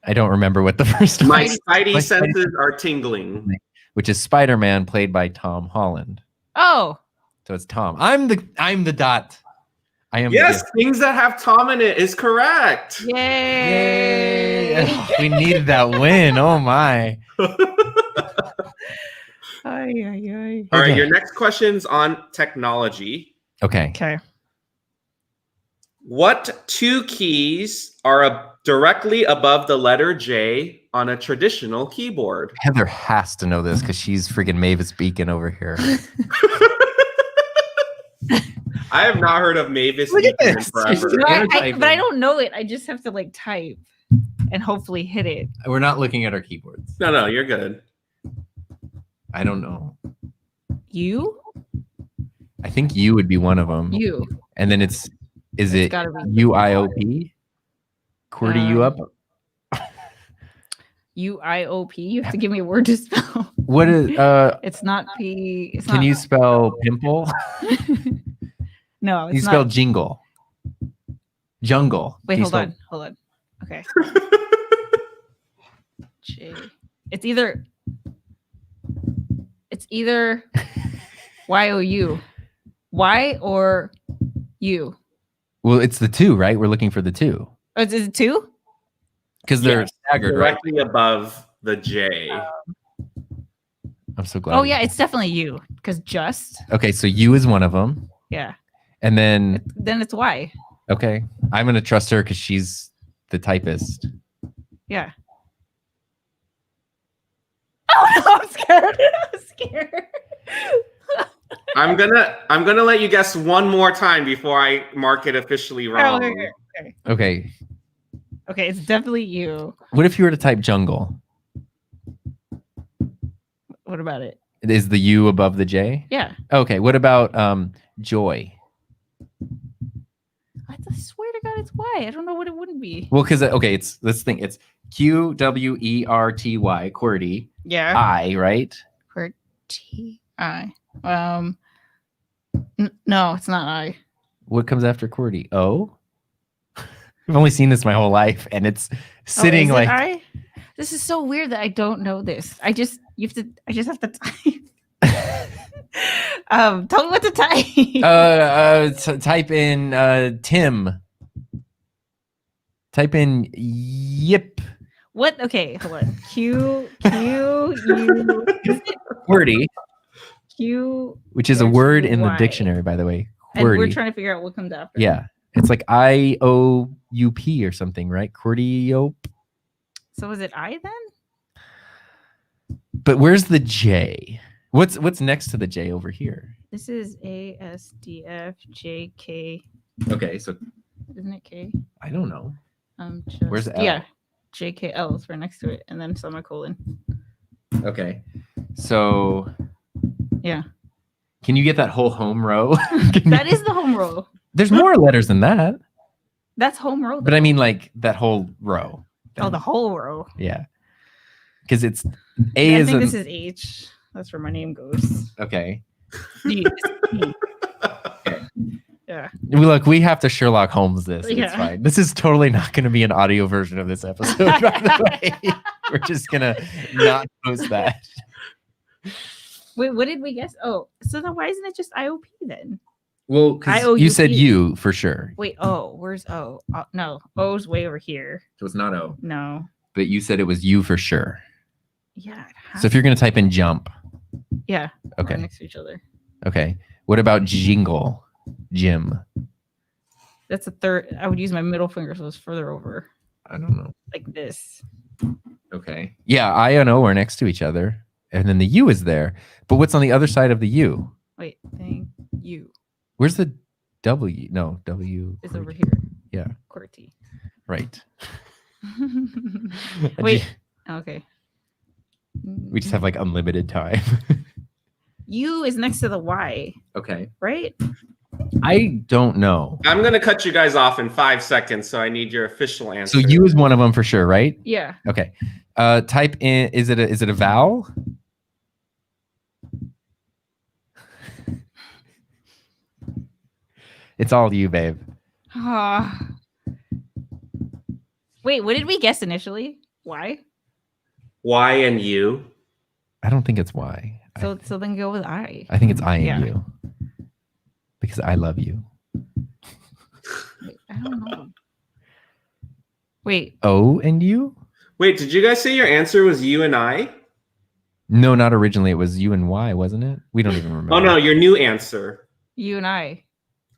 I don't remember what the first one My is, spidey My senses are tingling. which is Spider-Man played by Tom Holland. Oh. So it's Tom. I'm the dot. I am Yes, things that have Tom in it is correct. Yay. Yay. We needed that win. Oh my. Ay, ay, ay. All right, Okay. your next question's on technology. Okay. Okay. What 2 keys are directly above the letter J on a traditional keyboard? Heather has to know this because she's freaking Mavis Beacon over here. I have not heard of Mavis Look at Beacon in this. forever. She's- No, You're but I typing. don't know it. I just have to like type and hopefully hit it. We're not looking at our keyboards. No, you're good. I don't know. You? I think you would be one of them. You. And then is it gotta be- UIOP? QWERTY you up? UIOP. You have to give me a word to spell. What is It's not P. It's can not, you spell pimple? No, it's You not. spell jingle. Jungle. Wait, Do you hold spell- on. Hold on. Okay. J. It's either YOU. Y or U. Well, it's the 2, right? We're looking for the 2. Oh, is it 2? Because they're staggered, right? Directly above the J. I'm so glad. Oh yeah, it's definitely you. Because just. Okay, so you is one of them. Yeah. And then Then it's Y. okay, I'm gonna trust her because she's the typist. Yeah. Oh no, I'm scared. I'm scared. I'm gonna let you guess one more time before I mark it officially wrong. Okay. Okay, it's definitely you. What if you were to type jungle? What about it? Is the U above the J? Yeah. Okay. What about joy? I swear to God, it's Y. I don't know what it wouldn't be. Well, because okay, it's let's think. It's QWERTY, QWERTY, Yeah. I, right? T-I. No, it's not I. What comes after QWERTY? O. I've only seen this my whole life, and it's sitting Oh, is it like I? This is so weird that I don't know this. I just have to type. Tell me what to type. Type in Tim. Type in yip. What? Okay, hold on. Q U Wordy, Q. which is a word in the Y. dictionary, by the way. And we're Wordy. trying to figure out what comes after. Yeah. It's like IOUP or something, right? Cordiop. So is it I then? But where's the J? What's next to the J over here? This is ASDFJK. Okay, so Isn't it K? I don't know. Just, Where's the L? Yeah, JKL is right next to it, and then semicolon. Okay. So Yeah. can you get that whole home row? That is the home row. There's more letters than that. That's home row. But I mean like that whole row. Oh, the whole row. Yeah. Because it's A I is think a, this is H. That's where my name goes. okay. D. Yeah. Look, we have to Sherlock Holmes this. It's Yeah. fine. This is totally not going to be an audio version of this episode, by the way. We're just going to not post that. Wait, what did we guess? Oh, so then why isn't it just IOP then? Well, because you said you for sure. Wait, O. Where's O? No, O's way over here. So it's not O. No. But you said it was you for sure. Yeah. So if you're going to type in jump. Yeah. Okay. Right next to each other. Okay. What about jingle? Jim. That's a third. I would use my middle finger so it's further over. I don't know. Like this. Okay. Yeah, I and O are next to each other. And then the U is there. But what's on the other side of the U? Wait, thank you. Where's the W? No, W. It's over here. Yeah. QWERTY. Right. Wait. Okay. We just have like unlimited time. U is next to the Y, Okay. right? I don't know. I'm going to cut you guys off in 5 seconds, so I need your official answer. So U is one of them for sure, right? Yeah. Okay. Type in, is it a vowel? It's all you, babe. Wait, what did we guess initially? Y? Y and U. I don't think it's Y. So then go with I. I think it's I and Yeah. you. Because I love you. Wait, I don't know. Wait. O and you? Wait, did you guys say your answer was U and I? No, not originally. It was U and Y, wasn't it? We don't even remember. Oh, no, your new answer. You and I.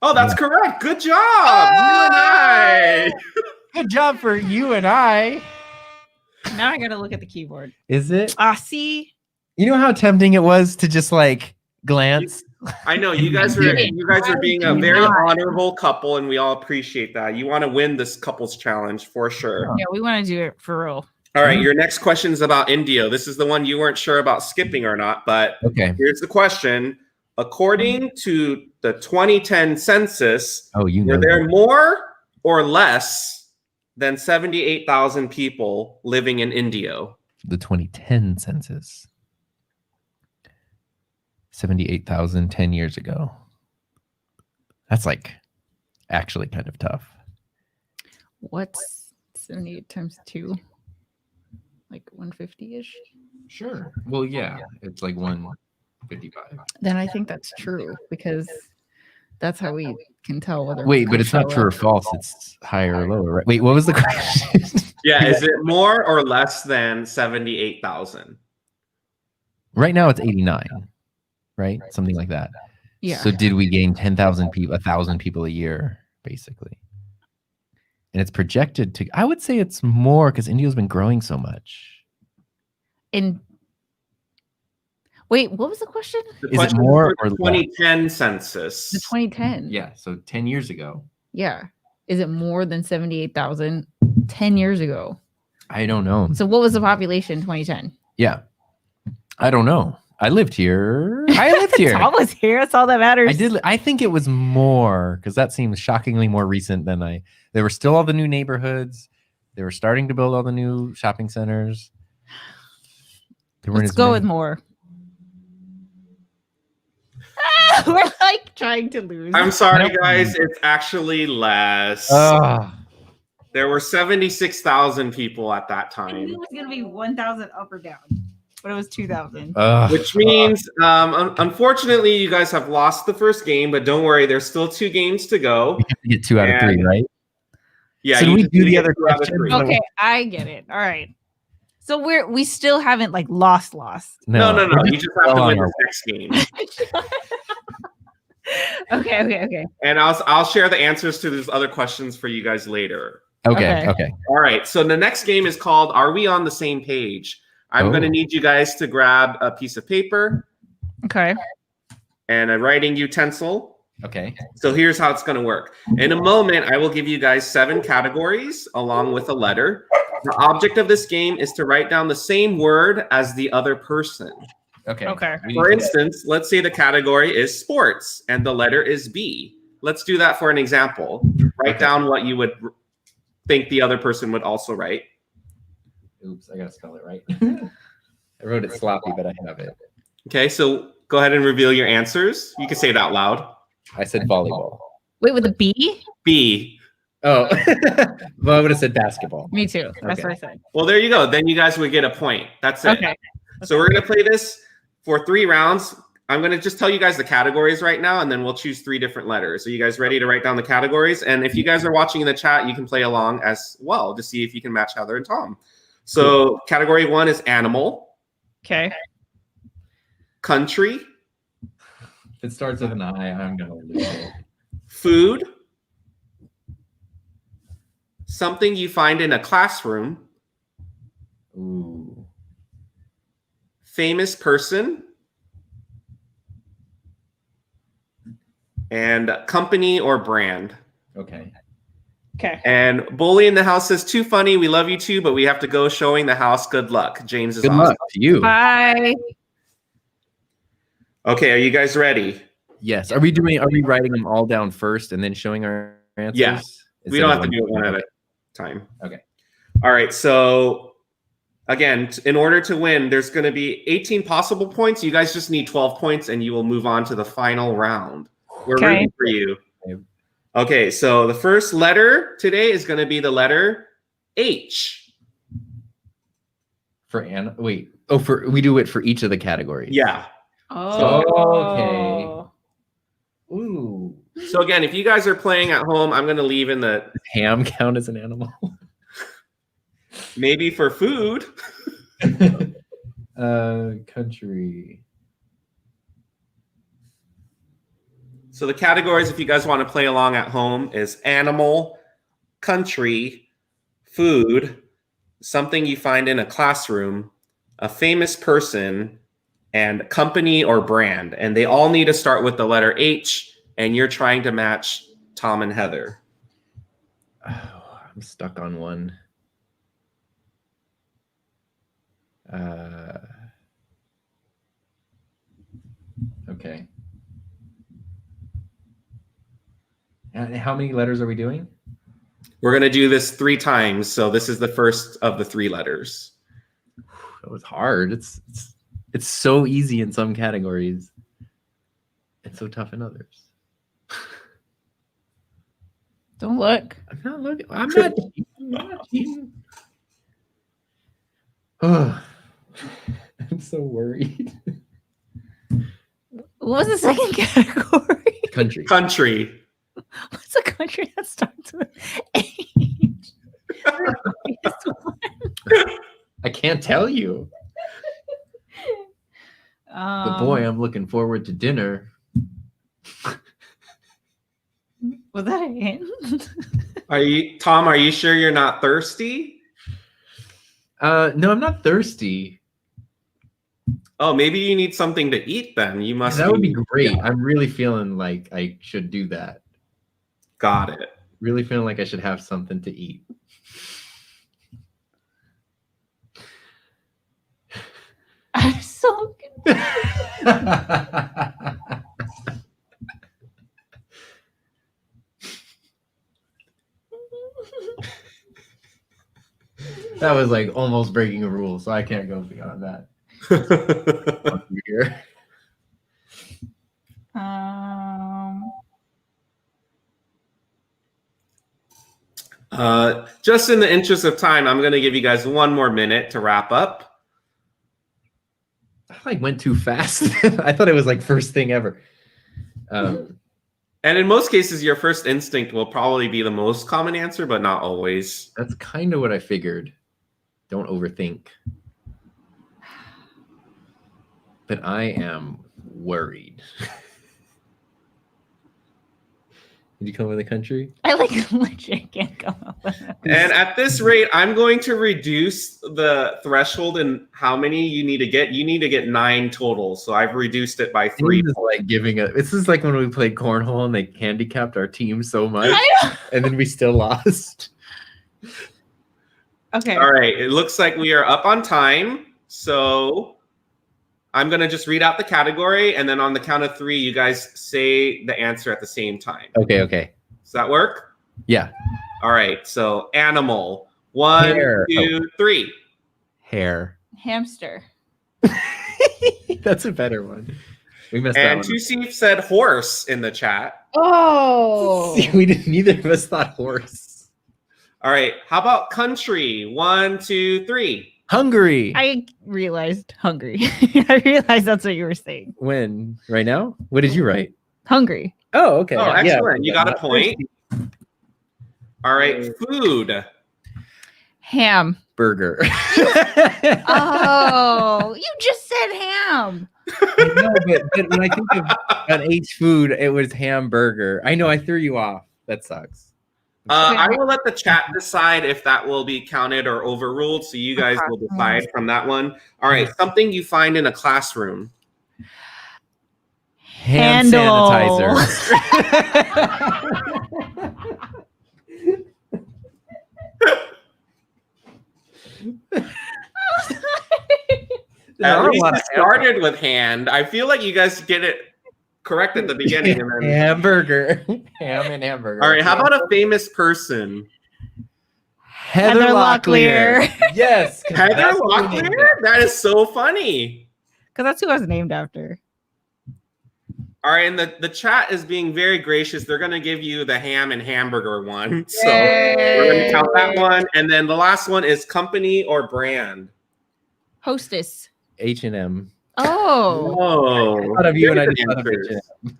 Oh, that's correct. Good job. You and I. Good job for you and I. Now I gotta look at the keyboard. Is it? See? You know how tempting it was to just like glance? I know you guys are being a very honorable couple, and we all appreciate that. You want to win this couples challenge for sure. Yeah, we want to do it for real. All right, your next question is about Indio. This is the one you weren't sure about skipping or not, but Okay. here's the question. According to the 2010 census, Oh, you know. were there more or less than 78,000 people living in Indio? The 2010 census. 78,000 10 years ago. That's like actually kind of tough. What's 78 times 2? Like 150-ish? Sure. Well, yeah, it's like 155. Then I think that's true because that's how we can tell whether. Wait, but it's not true or false. It's higher or lower, right? Wait, what was the question? Yeah, is it more or less than 78,000? Right now it's 89, right? Something like that. Yeah. So did we gain 10,000 people, 1,000 people a year, basically? And it's projected to, I would say it's more because India's been growing so much. And wait, what was the question? The Is it question more for the or less? 2010 census? The 2010. Yeah, so 10 years ago. Yeah. Is it more than 78,000 10 years ago? I don't know. So what was the population in 2010? Yeah. I don't know. I lived here. I lived here. Tom was here. That's all that matters. I did. I think it was more because that seems shockingly more recent than there were still all the new neighborhoods. They were starting to build all the new shopping centers. Let's go with more. We're like trying to lose. I'm sorry, guys. It's actually less. There were 76,000 people at that I knew time. it was going to be 1,000 up or down. but it was 2000. Which means, unfortunately, you guys have lost the first game, but don't worry, there's still 2 games to go. We have to get 2 out of 3, right? Yeah. So you we just do need to the get other 2 out of questions? 3. Okay, I get it. All right. So we still haven't like lost. No. You just have to well win on this next game. Okay. And I'll share the answers to these other questions for you guys later. Okay. All right. So the next game is called Are We on the Same Page? I'm going to need you guys to grab a piece of paper. Okay. And a writing utensil. Okay. So here's how it's going to work. In a moment, I will give you guys 7 categories along with a letter. The object of this game is to write down the same word as the other person. Okay. For instance, let's say the category is sports and the letter is B. Let's do that for an example. Write down what you would think the other person would also write. Oops, I got to spell it right. I wrote it sloppy, but I have it. Okay, so go ahead and reveal your answers. You can say it out loud. I said volleyball. Wait, with a B? B. Oh, well, I would have said basketball. Me too. That's what I said. Well, there you go. Then you guys would get a point. That's it. Okay. So we're going to play this for 3 rounds. I'm going to just tell you guys the categories right now, and then we'll choose 3 different letters. Are you guys ready to write down the categories? And if you guys are watching in the chat, you can play along as well to see if you can match Heather and Tom. So category 1 is animal. Okay. Country. If it starts with an I, I'm going to lose it. Food. Something you find in a classroom. Ooh. Famous person. And company or brand. Okay. And Bully in the house says, too funny. We love you too, but we have to go showing the house. Good luck. James is Good awesome. luck to you. Bye. Okay, are you guys ready? Yes. Are we writing them all down first and then showing our answers? Yeah. We don't have to do it one at a time. Okay. All right. So again, in order to win, there's going to be 18 possible points. You guys just need 12 points and you will move on to the final round. We're rooting for you. Okay. So the first letter today is going to be the letter H. For Anna. Wait. Oh, we do it for each of the categories. Yeah. Oh. Okay. Ooh. So again, if you guys are playing at home, I'm going to leave in the... Does ham count as an animal? Maybe for food. Country. So the categories, if you guys want to play along at home, is animal, country, food, something you find in a classroom, a famous person, and company or brand. And they all need to start with the letter H, and you're trying to match Tom and Heather. Oh, I'm stuck on one. Okay. And how many letters are we doing? We're going to do this 3 times. So this is the first of the 3 letters. That was hard. It's so easy in some categories and so tough in others. Don't look. I'm not looking. I'm not cheating. Oh, I'm so worried. What was the second category? Country. Country. What's a country that starts with H? I can't tell you. But boy, I'm looking forward to dinner. Was that a hint? Tom, are you sure you're not thirsty? No, I'm not thirsty. Oh, maybe you need something to eat then. You must. That would be great. I'm really feeling like I should do that. Got it. Really feeling like I should have something to eat. I'm so confused. That was like almost breaking a rule, so I can't go beyond that. Here. Just in the interest of time, I'm going to give you guys 1 more minute to wrap up. like went too fast. I thought it was like first thing ever. And in most cases, your first instinct will probably be the most common answer, but not always. That's kind of what I figured. Don't overthink. But I am worried. Did you come up with a country? I legit can't come up with it. And at this rate, I'm going to reduce the threshold in how many you need to get. You need to get 9 total. So I've reduced it by 3. This is like giving a. This is like when we played cornhole and they handicapped our team so much, and then we still lost. Okay. All right. It looks like we are up on time. So I'm going to just read out the category, and then on the count of 3, you guys say the answer at the same time. Okay. Does that work? Yeah. All right. So animal. 1, Hair. 2, 3. Hair. Hamster. That's a better one. We messed that And one. Tusif said horse in the chat. Oh. See, we didn't. Neither of us thought horse. All right. How about country? 1, 2, 3. Hungary. I realized hungry. I realized that's what you were saying. When? Right now? What did you write? Hungry. Oh, okay. Oh, Yeah. excellent. You got a point. All right. Food. Ham. Burger. Oh, you just said ham. No, but when I think of an H food, it was hamburger. I know I threw you off. That sucks. I will let the chat decide if that will be counted or overruled. So you guys will decide from that one. All right. Something you find in a classroom. Hand Handle. At least it started with hand. I feel like you guys get it correct at the beginning. And then... Hamburger. Ham and hamburger. All right. How about a famous person? Heather Locklear. Yes. Heather Locklear? That is so funny. Because that's who I was named after. All right, and the chat is being very gracious. They're going to give you the ham and hamburger one. So we're going to count that one. And then the last one is company or brand. Hostess. H&M. Oh. Oh. I thought of you and I just thought of Answers. H&M.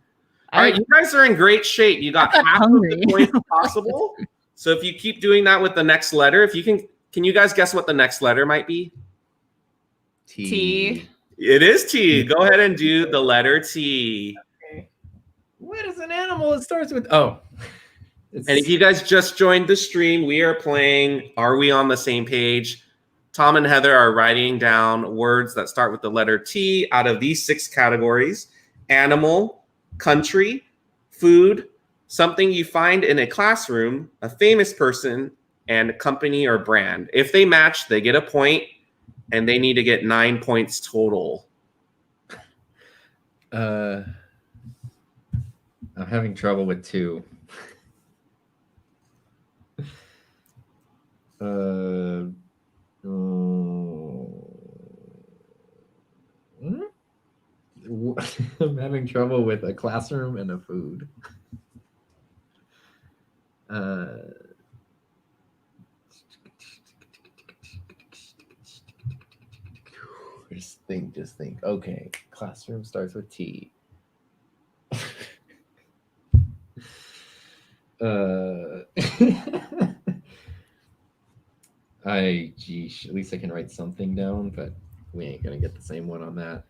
All right, you guys are in great shape. You got I got half hungry. of the points possible. So if you keep doing that with the next letter, if you can you guys guess what the next letter might be? T. It is T. Go ahead and do the letter T. What is an animal? It starts with O. And if you guys just joined the stream, we are playing Are We on the Same Page? Tom and Heather are writing down words that start with the letter T out of these 6 categories: animal, country, food, something you find in a classroom, a famous person, and company or brand. If they match, they get a point, and they need to get 9 points total. I'm having trouble with 2. I'm having trouble with a classroom and a food. Just think. Okay, classroom starts with T. Geesh, at least I can write something down, but we ain't gonna get the same one on that.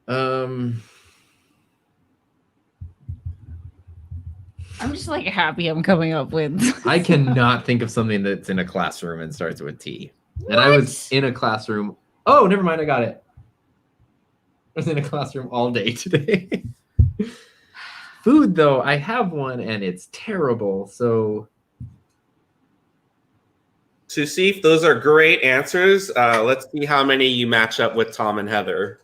I'm just like happy I'm coming up with. I cannot think of something that's in a classroom and starts with T. And I was in a classroom. Oh, never mind. I got it. I was in a classroom all day today. Food, though, I have one and it's terrible. So To see if those are great answers, let's see how many you match up with Tom and Heather.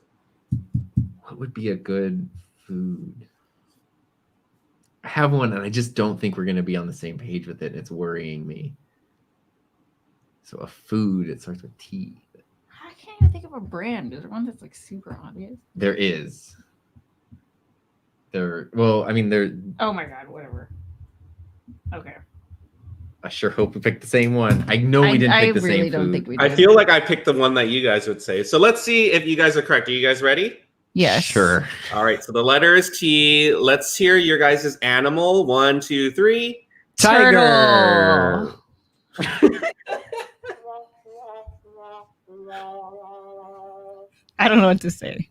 what would be a good food? I have one and I just don't think we're going to be on the same page with it. It's worrying me. So a food, it starts with T. I can't even think of a brand. Is there one that's like super obvious? There is. Well, I mean, there. Oh my god, whatever. Okay. I sure hope we picked the same one. I know we didn't pick the really same don't food. think we I did. feel like I picked the one that you guys would say. So let's see if you guys are correct. Are you guys ready? Yes. Sure. All right. So the letter is T. Let's hear your guys' animal. 1, 2, 3. Tiger. I don't know what to say.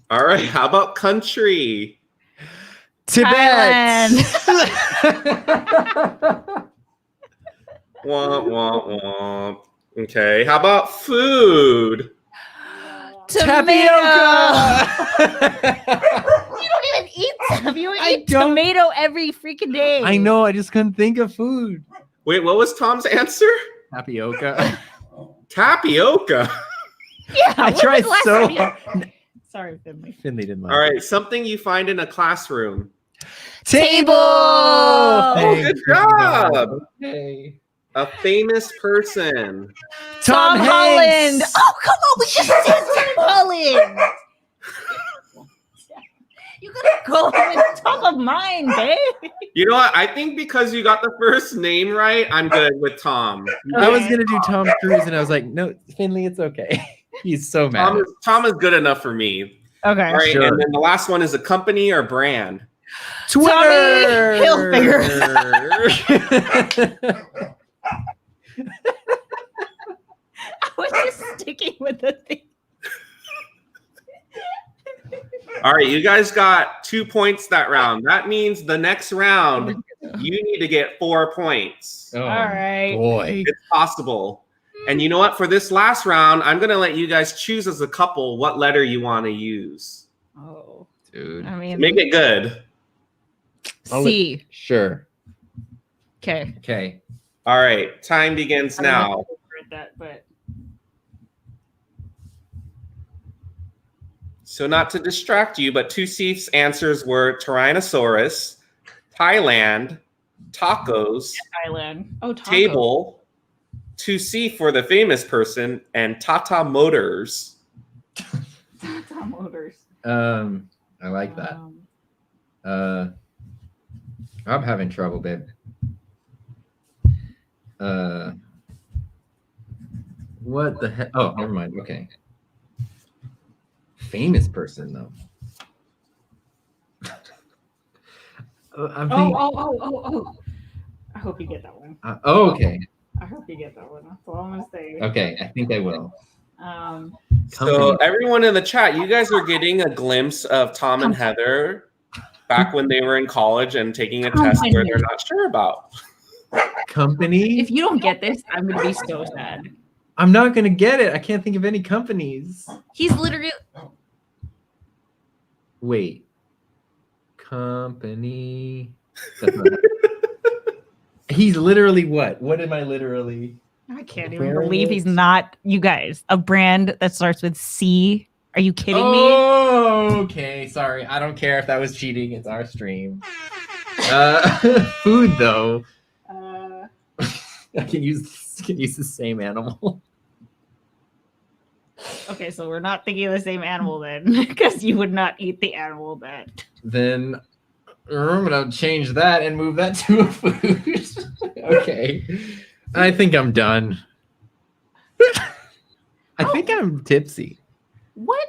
All right. How about country? Tibet. Womp, womp, womp. Okay. How about food? Tapioca. You don't even eat stuff. You I eat don't- tomato every freaking day. I know. I just couldn't think of food. Wait, what was Tom's answer? Tapioca. Tapioca. Yeah. I when was tried the last so time you- hard. Sorry, Finley. Finley didn't like All it. right. Something you find in a classroom. Table. Oh, Thank good you. job. Okay. A famous person. Tom Holland. Hanks. Oh, come on. We just said Tom Holland. You gotta go with top of mind, babe. You know what? I think because you got the first name right, I'm good with Tom. I was gonna do Tom Cruise, and I was like, no, Finley, it's okay. He's so mad. Tom is good enough for me. Okay. All right, Sure. and then the last one is a company or brand. Twitter. Hilfiger. I was just sticking with the thing. All right, you guys got 2 points that round. That means the next round, you need to get 4 points. Oh, All right. boy. It's possible. And you know what? For this last round, I'm going to let you guys choose as a couple what letter you want to use. Oh, Dude. I mean, Make it good. C. Sure. Okay. Okay. All right, time begins now. But So not to distract you, but 2C's answers were Tyrannosaurus, Thailand, tacos, Thailand. Oh, taco. table, 2C for the famous person, and Tata Motors. Tata Motors. I like that. I'm having trouble, babe. What the heck? Oh, never mind. Okay. Famous person though. I'm thinking, Oh. I hope you get that one. okay. I hope you get that one. That's all I'm gonna say. Okay, I think I will. So Company. everyone in the chat, you guys are getting a glimpse of Tom and Heather back when they were in college and taking a test where they're not sure about. Company? If you don't get this, I'm gonna be so sad. I'm not gonna get it. I can't think of any companies. He's literally Wait. Company. That's not He's literally what? What am I literally? I can't even Wearing believe it? he's not, you guys, a brand that starts with C. Are you kidding me? Oh, okay. Sorry. I don't care if that was cheating. It's our stream. Food though. I can use the same animal. Okay, so we're not thinking of the same animal then, because you would not eat the animal that. Then I'm gonna change that and move that to a food. Okay. I think I'm done. I think I'm tipsy. What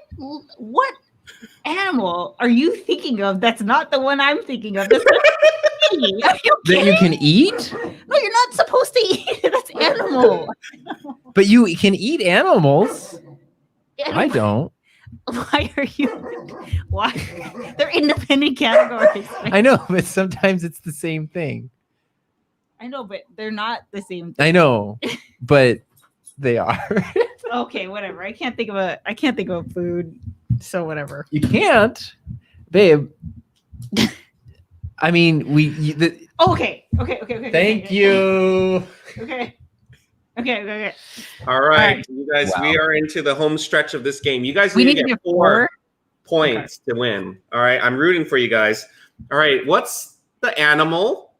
animal are you thinking of that's not the one I'm thinking of? That's are you That kidding? you can eat? No, you're not supposed to eat it. That's animal. But you can eat animals. I Animal. don't. Why are you? Why? They're independent categories. I know, but sometimes it's the same thing. I know, but they're not the same thing. I know, but they are. Okay, whatever. I can't think of food. So whatever. You can't, babe. I mean, Okay. thank you. Okay. All right, right. you guys, Wow. we are into the home stretch of this game. You guys We need to get 4 4. points to win. All right, I'm rooting for you guys. All right, what's the animal?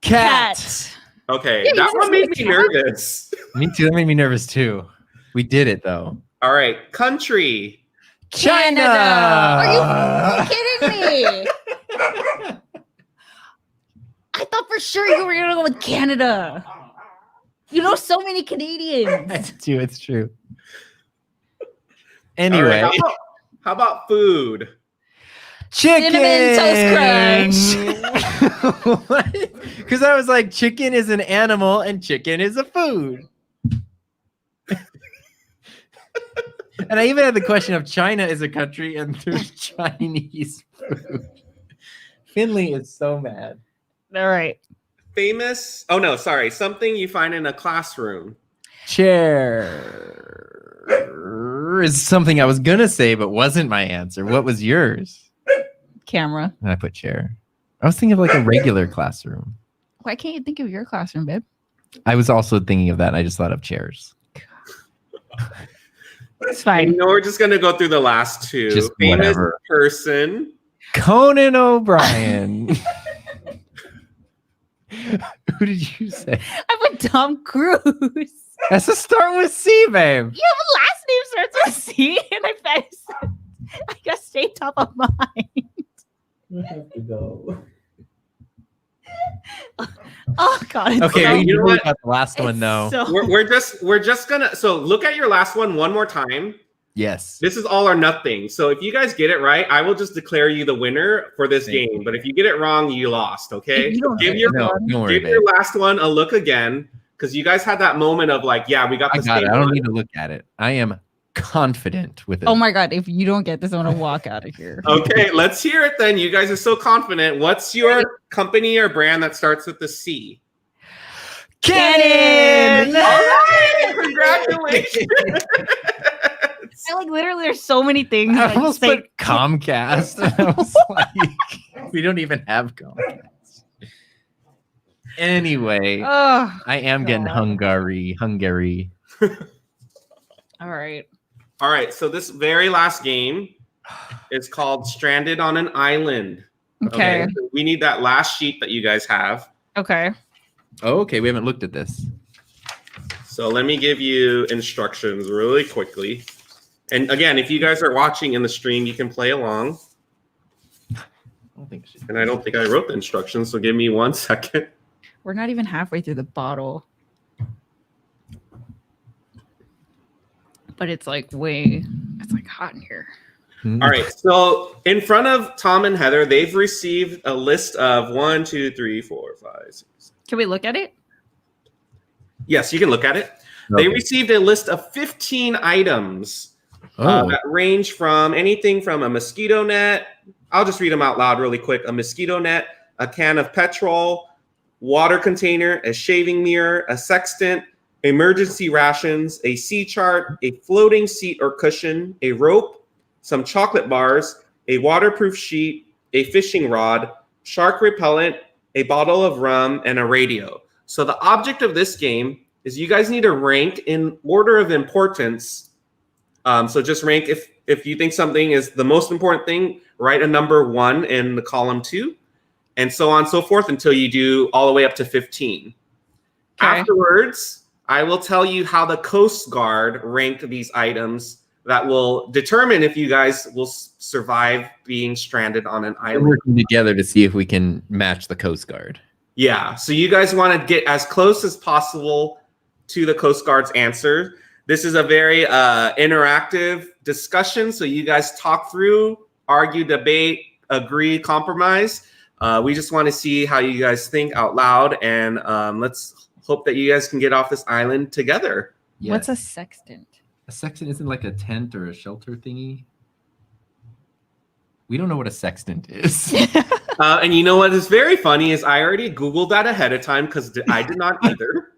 Cat. Okay, Yeah, you that just one made said me cat. nervous. Me too. That made me nervous too. We did it though. All right, country. Canada. Are you kidding me? I thought thought for sure you were gonna go with Canada. You know so many Canadians. It's true. All Anyway, right, how about food? chicken. Cinnamon Toast Crunch. Because I was like, chicken is an animal and chicken is a food. And I even had the question of China is a country and there's Chinese food. Finley is so mad. All right. Famous. Oh no, sorry. Something you find in a classroom. Chair is something I was gonna say, but wasn't my answer. What was yours? Camera. And I put chair. I was thinking of like a regular classroom. Why can't you think of your classroom, babe? I was also thinking of that. And I just thought of chairs. It's fine. You know, we're just gonna go through the last two. Just Famous whatever. person. Conan O'Brien. Who did you say? I put Tom Cruise. That's a start with C, babe. You have a last name starts with C, and I got stay top of mind. You have to go. Oh God. it's Okay, so- we you know what? got the last one it's though. so- We're just gonna look at your last one more time. Yes. This is all or nothing. So if you guys get it right, I will just declare you the winner for this Thank game. But if you get it wrong, you lost. Okay. If you don't Give get your No, don't worry, give babe. your last one a look again, because you guys had that moment of like, yeah, we got I this. got it. game I don't on. need to look at it. I am confident with it. Oh my God! If you don't get this, I'm gonna walk out of here. Okay, let's hear it then. You guys are so confident. What's your company or brand that starts with the C? Canon! All right, congratulations. I like literally. There's so many things. I that almost say- put Comcast. I was like, we don't even have Comcast. Anyway, Oh, I am getting God. Hungary. all right. All right, so this very last game is called Stranded on an Island. Okay. So we need that last sheet that you guys have. Okay. Oh, okay. We haven't looked at this. So let me give you instructions really quickly. And again, if you guys are watching in the stream, you can play along. I don't think she- And I don't think I wrote the instructions, so give me 1 second. We're not even halfway through the bottle. But it's like it's like hot in here. All right, so in front of Tom and Heather, they've received a list of 1, 2, 3, 4, 5, 6. Can we look at it? Yes, you can look at it. They Okay. received a list of 15 items Oh, that range from anything from a mosquito net. I'll just read them out loud really quick. A mosquito net, a can of petrol, water container, a shaving mirror, a sextant, emergency rations, a sea chart, a floating seat or cushion, a rope, some chocolate bars, a waterproof sheet, a fishing rod, shark repellent, a bottle of rum, and a radio. So the object of this game is you guys need to rank in order of importance. So just rank if you think something is the most important thing, write a number 1 in the column 2, and so on and so forth until you do all the way up to 15. Okay. Afterwards, I will tell you how the Coast Guard ranked these items that will determine if you guys will survive being stranded on an we're island. working together to see if we can match the Coast Guard. Yeah, so you guys want to get as close as possible to the Coast Guard's answer. This is a very interactive discussion, so you guys talk through, argue, debate, agree, compromise. We just want to see how you guys think out loud, and let's hope that you guys can get off this island together. What's a Yes. sextant? A sextant isn't like a tent or a shelter thingy. We don't know what a sextant is. And you know what is very funny is I already Googled that ahead of time because I did not either.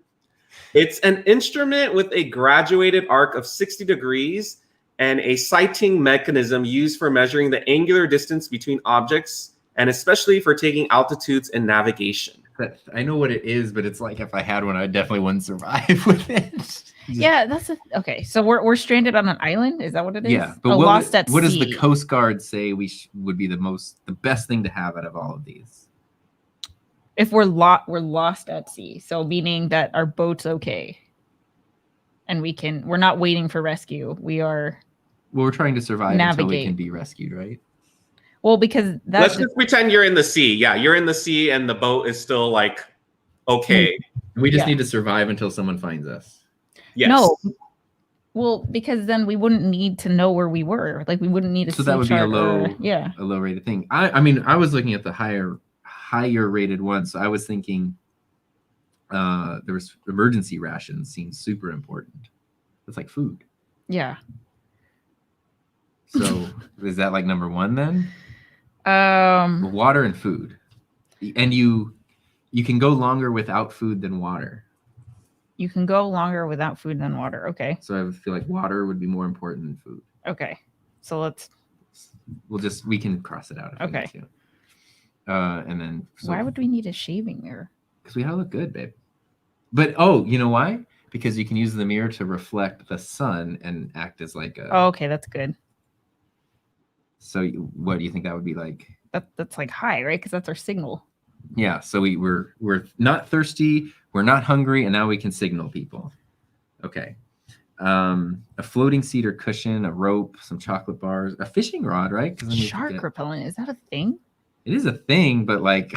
It's an instrument with a graduated arc of 60 degrees and a sighting mechanism used for measuring the angular distance between objects and especially for taking altitudes and navigation. I know what it is, but it's like if I had one, I definitely wouldn't survive with it. Yeah, okay. So we're stranded on an island. Is that what it is? Yeah, but Oh, what, lost at what does sea. the Coast Guard say would be the best thing to have out of all of these? If we're lost at sea, so meaning that our boat's okay, and we're not waiting for rescue. We are. Well, we're trying to survive until we Navigate. can be rescued, right? Well, because Let's just pretend you're in the sea. Yeah, you're in the sea and the boat is still like okay. We just Yeah. need to survive until someone finds us. Yes. No. Well, because then we wouldn't need to know where we were. Like we wouldn't need a So that would be a low, yeah. a low rated thing. I mean, I was looking at the higher rated one, so I was thinking there was emergency rations seems super important. It's like food. Yeah. So is that like number one then? Water and food, and you can go longer without food than water. You can go longer without food than water. Okay. So I feel like water would be more important than food. Okay. So we can cross it out. If Okay. We need to. And then why would we need a shaving mirror? Because we gotta look good, babe. But you know why? Because you can use the mirror to reflect the sun and act as like a. Oh, okay, that's good. So what do you think that would be like? That's like high, right? Because that's our signal. Yeah. So we're not thirsty, we're not hungry, and now we can signal people. Okay. A floating seat or cushion, a rope, some chocolate bars, a fishing rod, right? Shark repellent, is that a thing? It is a thing, but like.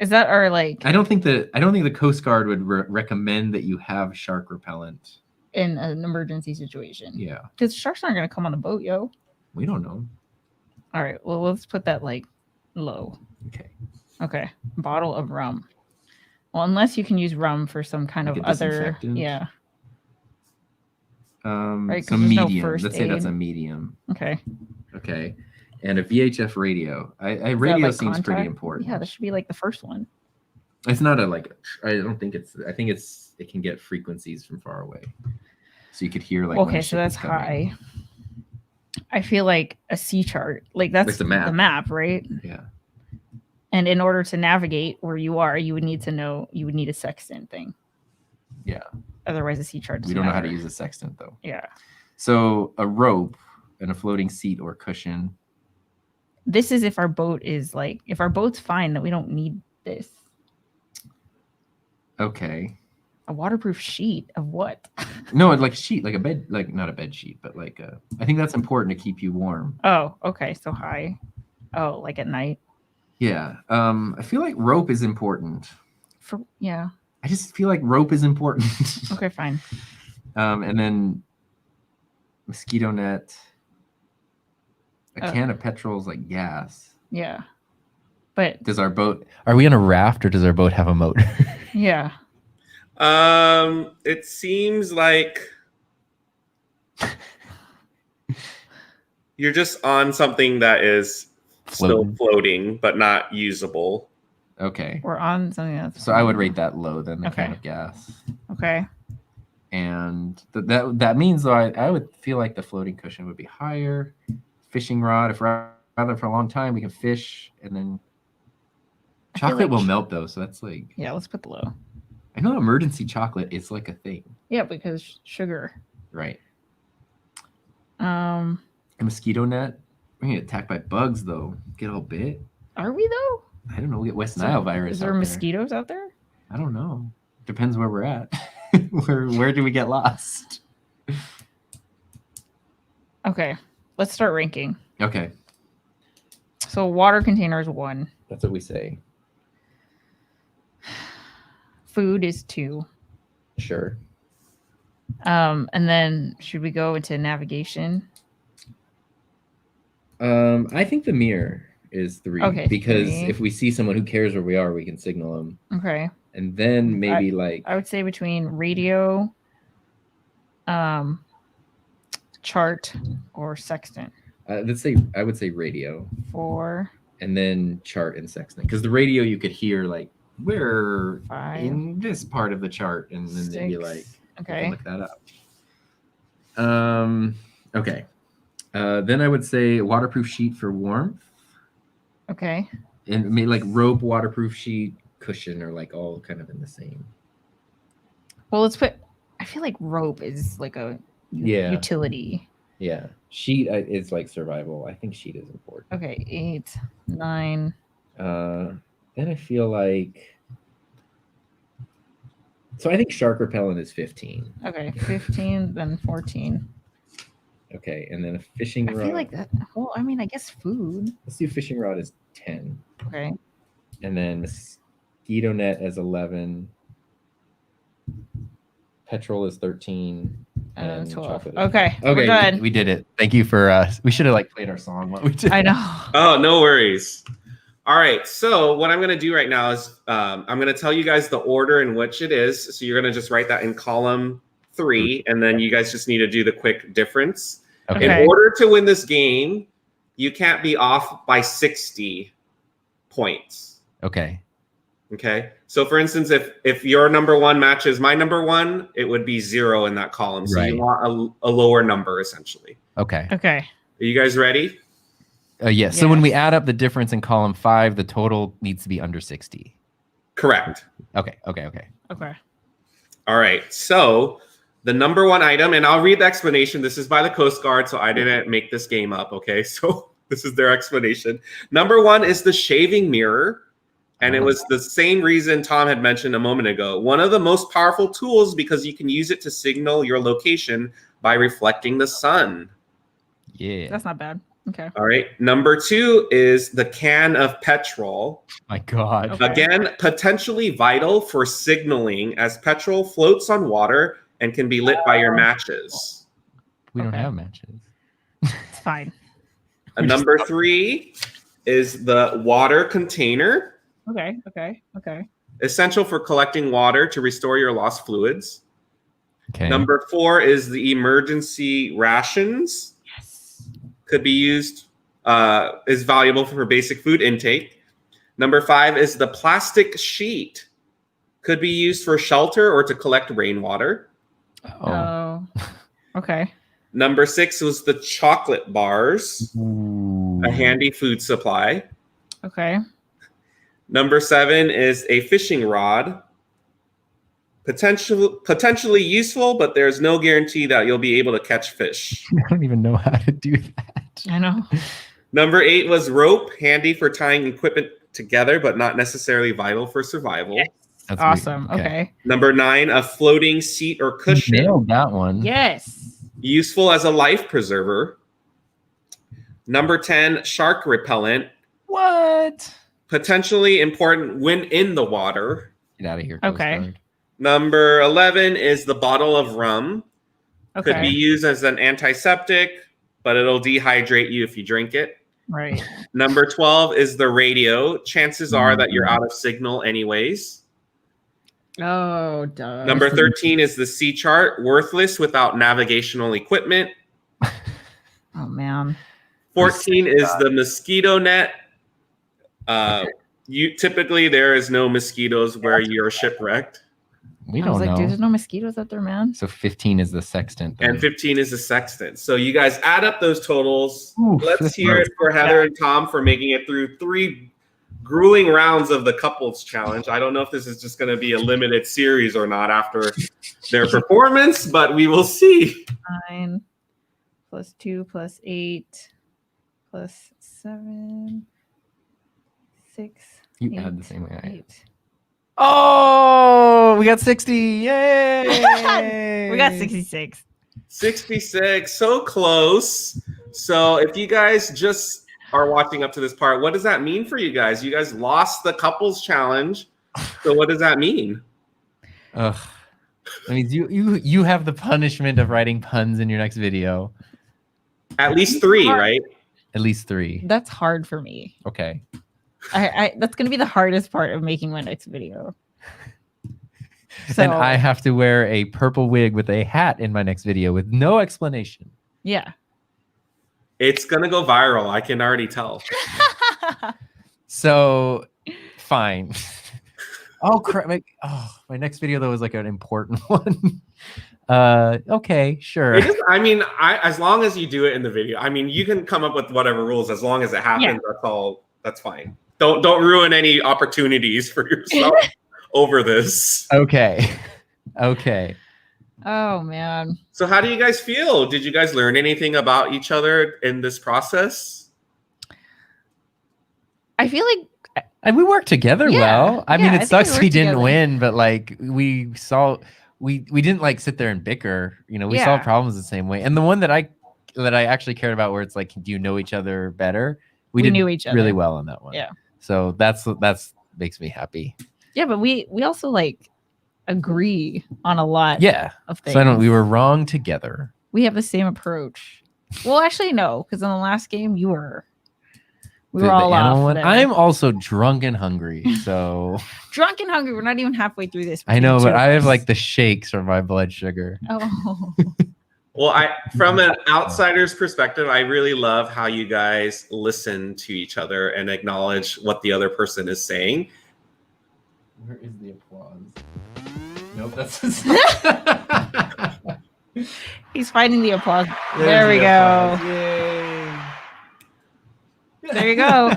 Is that our like? I don't think the Coast Guard would recommend that you have shark repellent in an emergency situation. Yeah. Because sharks aren't gonna come on the boat, yo. We don't know. All right. Well, let's put that like low. Okay. Okay. Bottle of rum. Well, unless you can use rum for some kind like of other. Yeah. Right, so medium. Let's say that's a medium. Okay. Okay. And a VHF radio. Radio like seems pretty important. Yeah, that should be like the first one. It's not a like. I don't think it's. I think it can get frequencies from far away, so you could hear like. Okay, so that's high. I feel like a sea chart, like that's the map. The map, right? Yeah. And in order to navigate where you are, you would need to know. You would need a sextant thing. Yeah. Otherwise, a sea chart. We don't know how to use a sextant though. Yeah. So a rope and a floating seat or cushion. This is if our boat is like, if our boat's fine, that we don't need this. Okay. A waterproof sheet of what? No, like a sheet, like a bed, like not a bed sheet, but like I think that's important to keep you warm. Oh, okay. So high. Oh, like at night. Yeah. I feel like rope is important. Yeah. I just feel like rope is important. Okay, fine. And then mosquito net. A can of petrol is like gas. Yeah. But are we on a raft or does our boat have a motor? Yeah. It seems like you're just on something that is still floating but not usable. Okay. We're on something that's so I would rate that low then the can of gas. Okay. And that means though I would feel like the floating cushion would be higher. Fishing rod, if we're out there for a long time, we can fish, and then chocolate will melt though, so that's like. Yeah, let's put the low. I know emergency chocolate is like a thing. Yeah, because sugar. Right. A mosquito net. We're gonna get attacked by bugs though. Get all bit. Are we though? I don't know. We get West Nile virus. Is there mosquitoes out there? I don't know. Depends where we're at. Where do we get lost? Okay. Let's start ranking. Okay. So water container is 1. That's what we say. Food is 2. Sure. And then should we go into navigation? I think the mirror is 3. Okay. Because 3. if we see someone who cares where we are, we can signal them. Okay. And then maybe I would say between radio, chart or sextant. I would say radio 4, and then chart and sextant, because the radio you could hear like we're 5, in this part of the chart, and then 6, they'd be like, okay, look that up. Okay. Then I would say waterproof sheet for warmth. Okay. And maybe like rope, waterproof sheet, cushion are like all kind of in the same. Well, let's put. I feel like rope is like a utility. Yeah, sheet is like survival. I think sheet is important. Okay, 8, 9. Then I feel like. So I think shark repellent is 15. Okay, 15, then 14. Okay, and then a fishing I rod. feel like that. Well, I mean, I guess food. Let's do fishing rod as 10. Okay. And then mosquito net as 11. Petrol is 13. And 12. chocolate is Okay. 12. We're Okay, good. we did it. Thank you for we should have like played our song while we did I it. know. Oh, no worries. All right. So what I'm going to do right now is I'm going to tell you guys the order in which it is. So you're going to just write that in column 3, and then you guys just need to do the quick difference. Okay. In order to win this game, you can't be off by 60 points. Okay. Okay. So for instance, if your number 1 matches my number 1, it would be 0 in that column. So you want a lower number essentially. Okay. Okay. Are you guys ready? Yes. So when we add up the difference in column 5, the total needs to be under 60. Correct. Okay. Okay. All right. So the number 1 item, and I'll read the explanation. This is by the Coast Guard, so I didn't make this game up. Okay. So this is their explanation. Number 1 is the shaving mirror. And it was the same reason Tom had mentioned a moment ago. One of the most powerful tools because you can use it to signal your location by reflecting the sun. Yeah. That's not bad. Okay. All right. Number 2 is the can of petrol. My God. Okay. Again, potentially vital for signaling as petrol floats on water and can be lit by your matches. We don't Okay. have matches. It's fine. Number 3 is the water container. Okay. Essential for collecting water to restore your lost fluids. Okay. Number 4 is the emergency rations. Yes. Could be used, is valuable for basic food intake. Number 5 is the plastic sheet. Could be used for shelter or to collect rainwater. Oh. Okay. Number 6 was the chocolate bars, Ooh. a handy food supply. Okay. Number 7 is a fishing rod. Potentially useful, but there's no guarantee that you'll be able to catch fish. I don't even know how to do that. I know. Number 8 was rope, handy for tying equipment together, but not necessarily vital for survival. Yes. That's Awesome. weird. Okay. Number 9, a floating seat or You cushion, nailed that one. Yes. useful as a life preserver. Number 10, shark repellent, What? potentially important when in the water. Get out of here. Coast Okay. Guard. Number 11 is the bottle of rum. Okay. Could be used as an antiseptic, but it'll dehydrate you if you drink it. Right. Number 12 is the radio. Chances are that you're out of signal anyways. Oh, duh. Number 13 is the sea chart, worthless without navigational equipment. Oh man. 14 is the mosquito net. Typically there is no mosquitoes where you're shipwrecked. We I was don't like, know. dude, there's no mosquitoes up there, man. So 15 is the sextant. And 15 is the sextant. So you guys add up those totals. Oof, Let's this hear it for Heather and Tom for making it through 3 grueling rounds of the couples challenge. I don't know if this is just going to be a limited series or not after their performance, but we will see. 9 plus 2 plus 8 plus 7 6. You add the same way I 8. Oh, we got 60. Yay. We got 66. 66, so close. So if you guys just are watching up to this part, what does that mean for you guys? You guys lost the couples challenge. So what does that mean? Ugh. That means you have the punishment of writing puns in your next video. At least 3, right? At least 3. That's hard for me. Okay. I that's gonna be the hardest part of making my next video. And I have to wear a purple wig with a hat in my next video with no explanation. Yeah. It's going to go viral. I can already tell. So, fine. Oh, crap. My next video, though, is like an important one. Okay, sure. It is, I mean, as long as you do it in the video, I mean, you can come up with whatever rules as long as it happens. Yeah. That's all. That's fine. Don't ruin any opportunities for yourself over this. Okay. Oh man. So how do you guys feel? Did you guys learn anything about each other in this process? I feel like And we worked together well. I mean, I it think sucks we we worked didn't together. win, but like we didn't like sit there and bicker. You know, we Yeah. solved problems the same way. And the one that I that I actually cared about, where it's like, do you know each other better? We did knew each other really well on that one. Yeah. So that's makes me happy. Yeah, but we also like agree on a lot Yeah. of things. So we were wrong together. We have the same approach. Well, actually, no, because in the last game we were all off. I'm also drunk and hungry. So drunk and hungry. We're not even halfway through this. I know, but I have like the shakes for my blood sugar. Oh. Well, from an outsider's perspective, I really love how you guys listen to each other and acknowledge what the other person is saying. Where is the applause? Nope, that's He's finding the applause. There we go. Yay. There you go.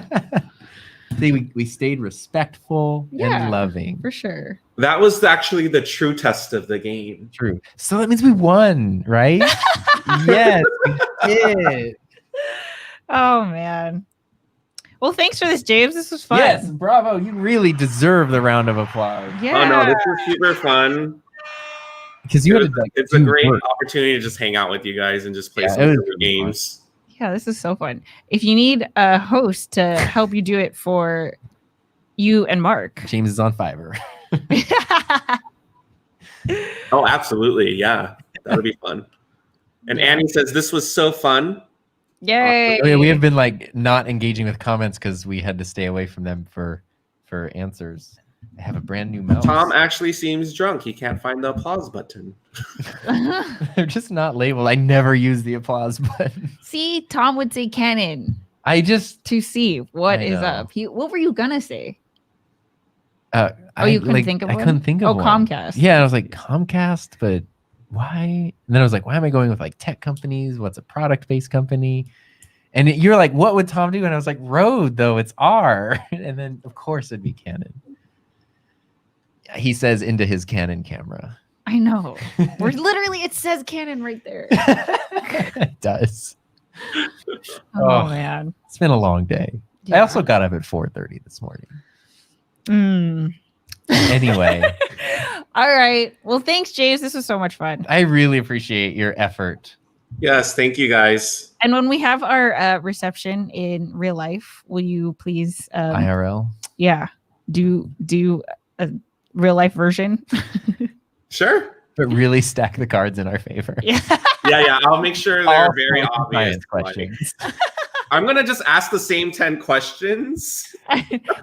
See, we stayed respectful and loving. For sure. That was actually the true test of the game. True. So that means we won, right? Yes, we did. Oh man. Well, thanks for this, James. This was fun. Yes, bravo. You really deserve the round of applause. Yeah. Oh no, this was super fun. Because It's a great opportunity to just hang out with you guys and just play some good games. Yeah, this is so fun. If you need a host to help you do it for you and Mark, James is on Fiverr. Oh, absolutely. Yeah, that would be fun. And Annie says, this was so fun. Yay. Oh, yeah, we have been like not engaging with comments because we had to stay away from them for answers. I have a brand new mouse. Tom actually seems drunk. He can't find the applause button. They're just not labeled. I never use the applause button. See, Tom would say canon I just to see what I is know. up. What were you gonna say? you couldn't think of I one? couldn't think of Oh, one. Comcast. Yeah, and I was like, Comcast, but why? And then I was like, why am I going with like tech companies? What's a product-based company? And you're like, what would Tom do? And I was like, Rode, though, it's R. And then of course it'd be Canon. He says into his Canon camera. I know. We're literally, it says canon right there. It does. Oh man. It's been a long day. Yeah. I also got up at 4:30 this morning. Mm. Anyway. All right. Well, thanks, James. This was so much fun. I really appreciate your effort. Yes, thank you guys. And when we have our reception in real life, will you please IRL? Yeah. Do a real life version? Sure. But really stack the cards in our favor. Yeah. Yeah. I'll make sure they're All very four obvious. compliance questions. I'm going to just ask the same 10 questions.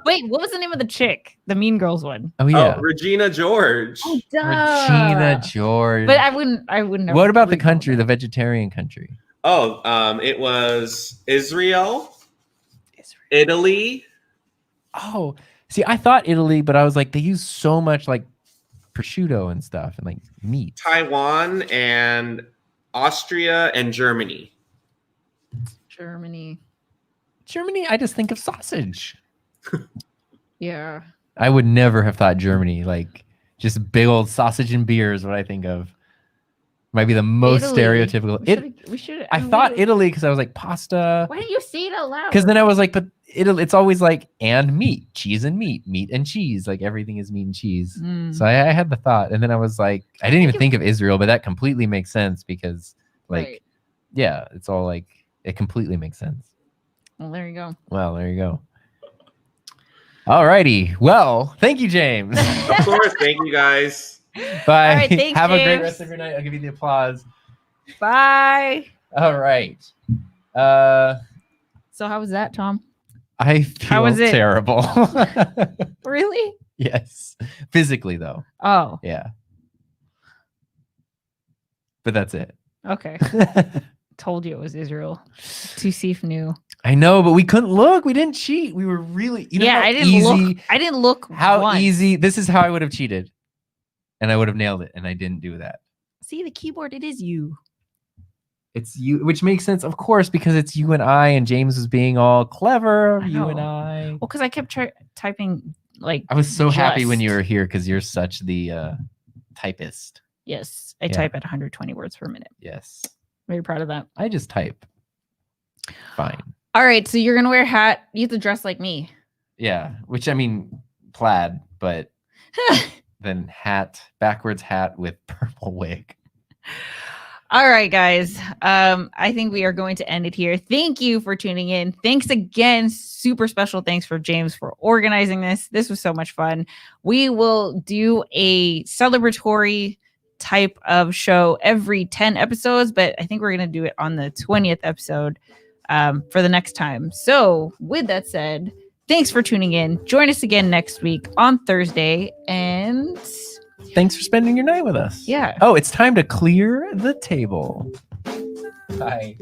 Wait, what was the name of the chick? The Mean Girls one. Oh yeah. Oh, Regina George. Oh, duh. Regina George. But I wouldn't. What about the country, the vegetarian country? Oh, it was Israel, Italy. Oh, see, I thought Italy, but I was like, they use so much like prosciutto and stuff and like meat. Taiwan, and Austria, and Germany. Germany. I just think of sausage. Yeah. I would never have thought Germany, like just big old sausage and beer is what I think of. Might be the most Italy. stereotypical. We should. I thought Italy because I was like pasta. Why didn't you say it out loud? Because then I was like, but it's always like and meat, cheese and meat and cheese. Like everything is meat and cheese. Mm. So I had the thought, and then I was like, I didn't even think of Israel, but that completely makes sense because, like, Right. yeah, it's all like it completely makes sense. Well, there you go. Well, there you go. All righty. Well, thank you, James. Of course. Thank you guys. Bye. All right, thanks, Have a great James. rest of your night. I'll give you the applause. Bye. All right. So how was that, Tom? I feel How was it? terrible. Really? Yes. Physically, though. Oh, Yeah. But that's it. okay. Told you it was Israel. Tusif knew. I know, but we couldn't look. We didn't cheat. We were really, you know, Yeah, how I didn't easy, look. I didn't look. how once. easy. This is how I would have cheated, and I would have nailed it, and I didn't do that. See the keyboard. It is you. It's you, which makes sense, of course, because it's you and I, and James was being all clever. I You and know. I. Well, because I kept typing like. I was so happy when you just- were here because you're such the typist. Yes, I Yeah. type at 120 words per minute. Yes, Very proud of that. I just type. Fine. All right, so you're gonna wear a hat. You have to dress like me. Yeah, which I mean, plaid, but then hat, backwards hat with purple wig. All right, guys. I think we are going to end it here. Thank you for tuning in. Thanks again. Super special thanks for James for organizing this. This was so much fun. We will do a celebratory type of show every 10 episodes, but I think we're going to do it on the 20th episode for the next time. So with that said, thanks for tuning in. Join us again next week on Thursday, and thanks for spending your night with us. Yeah. Oh, it's time to clear the table. Bye.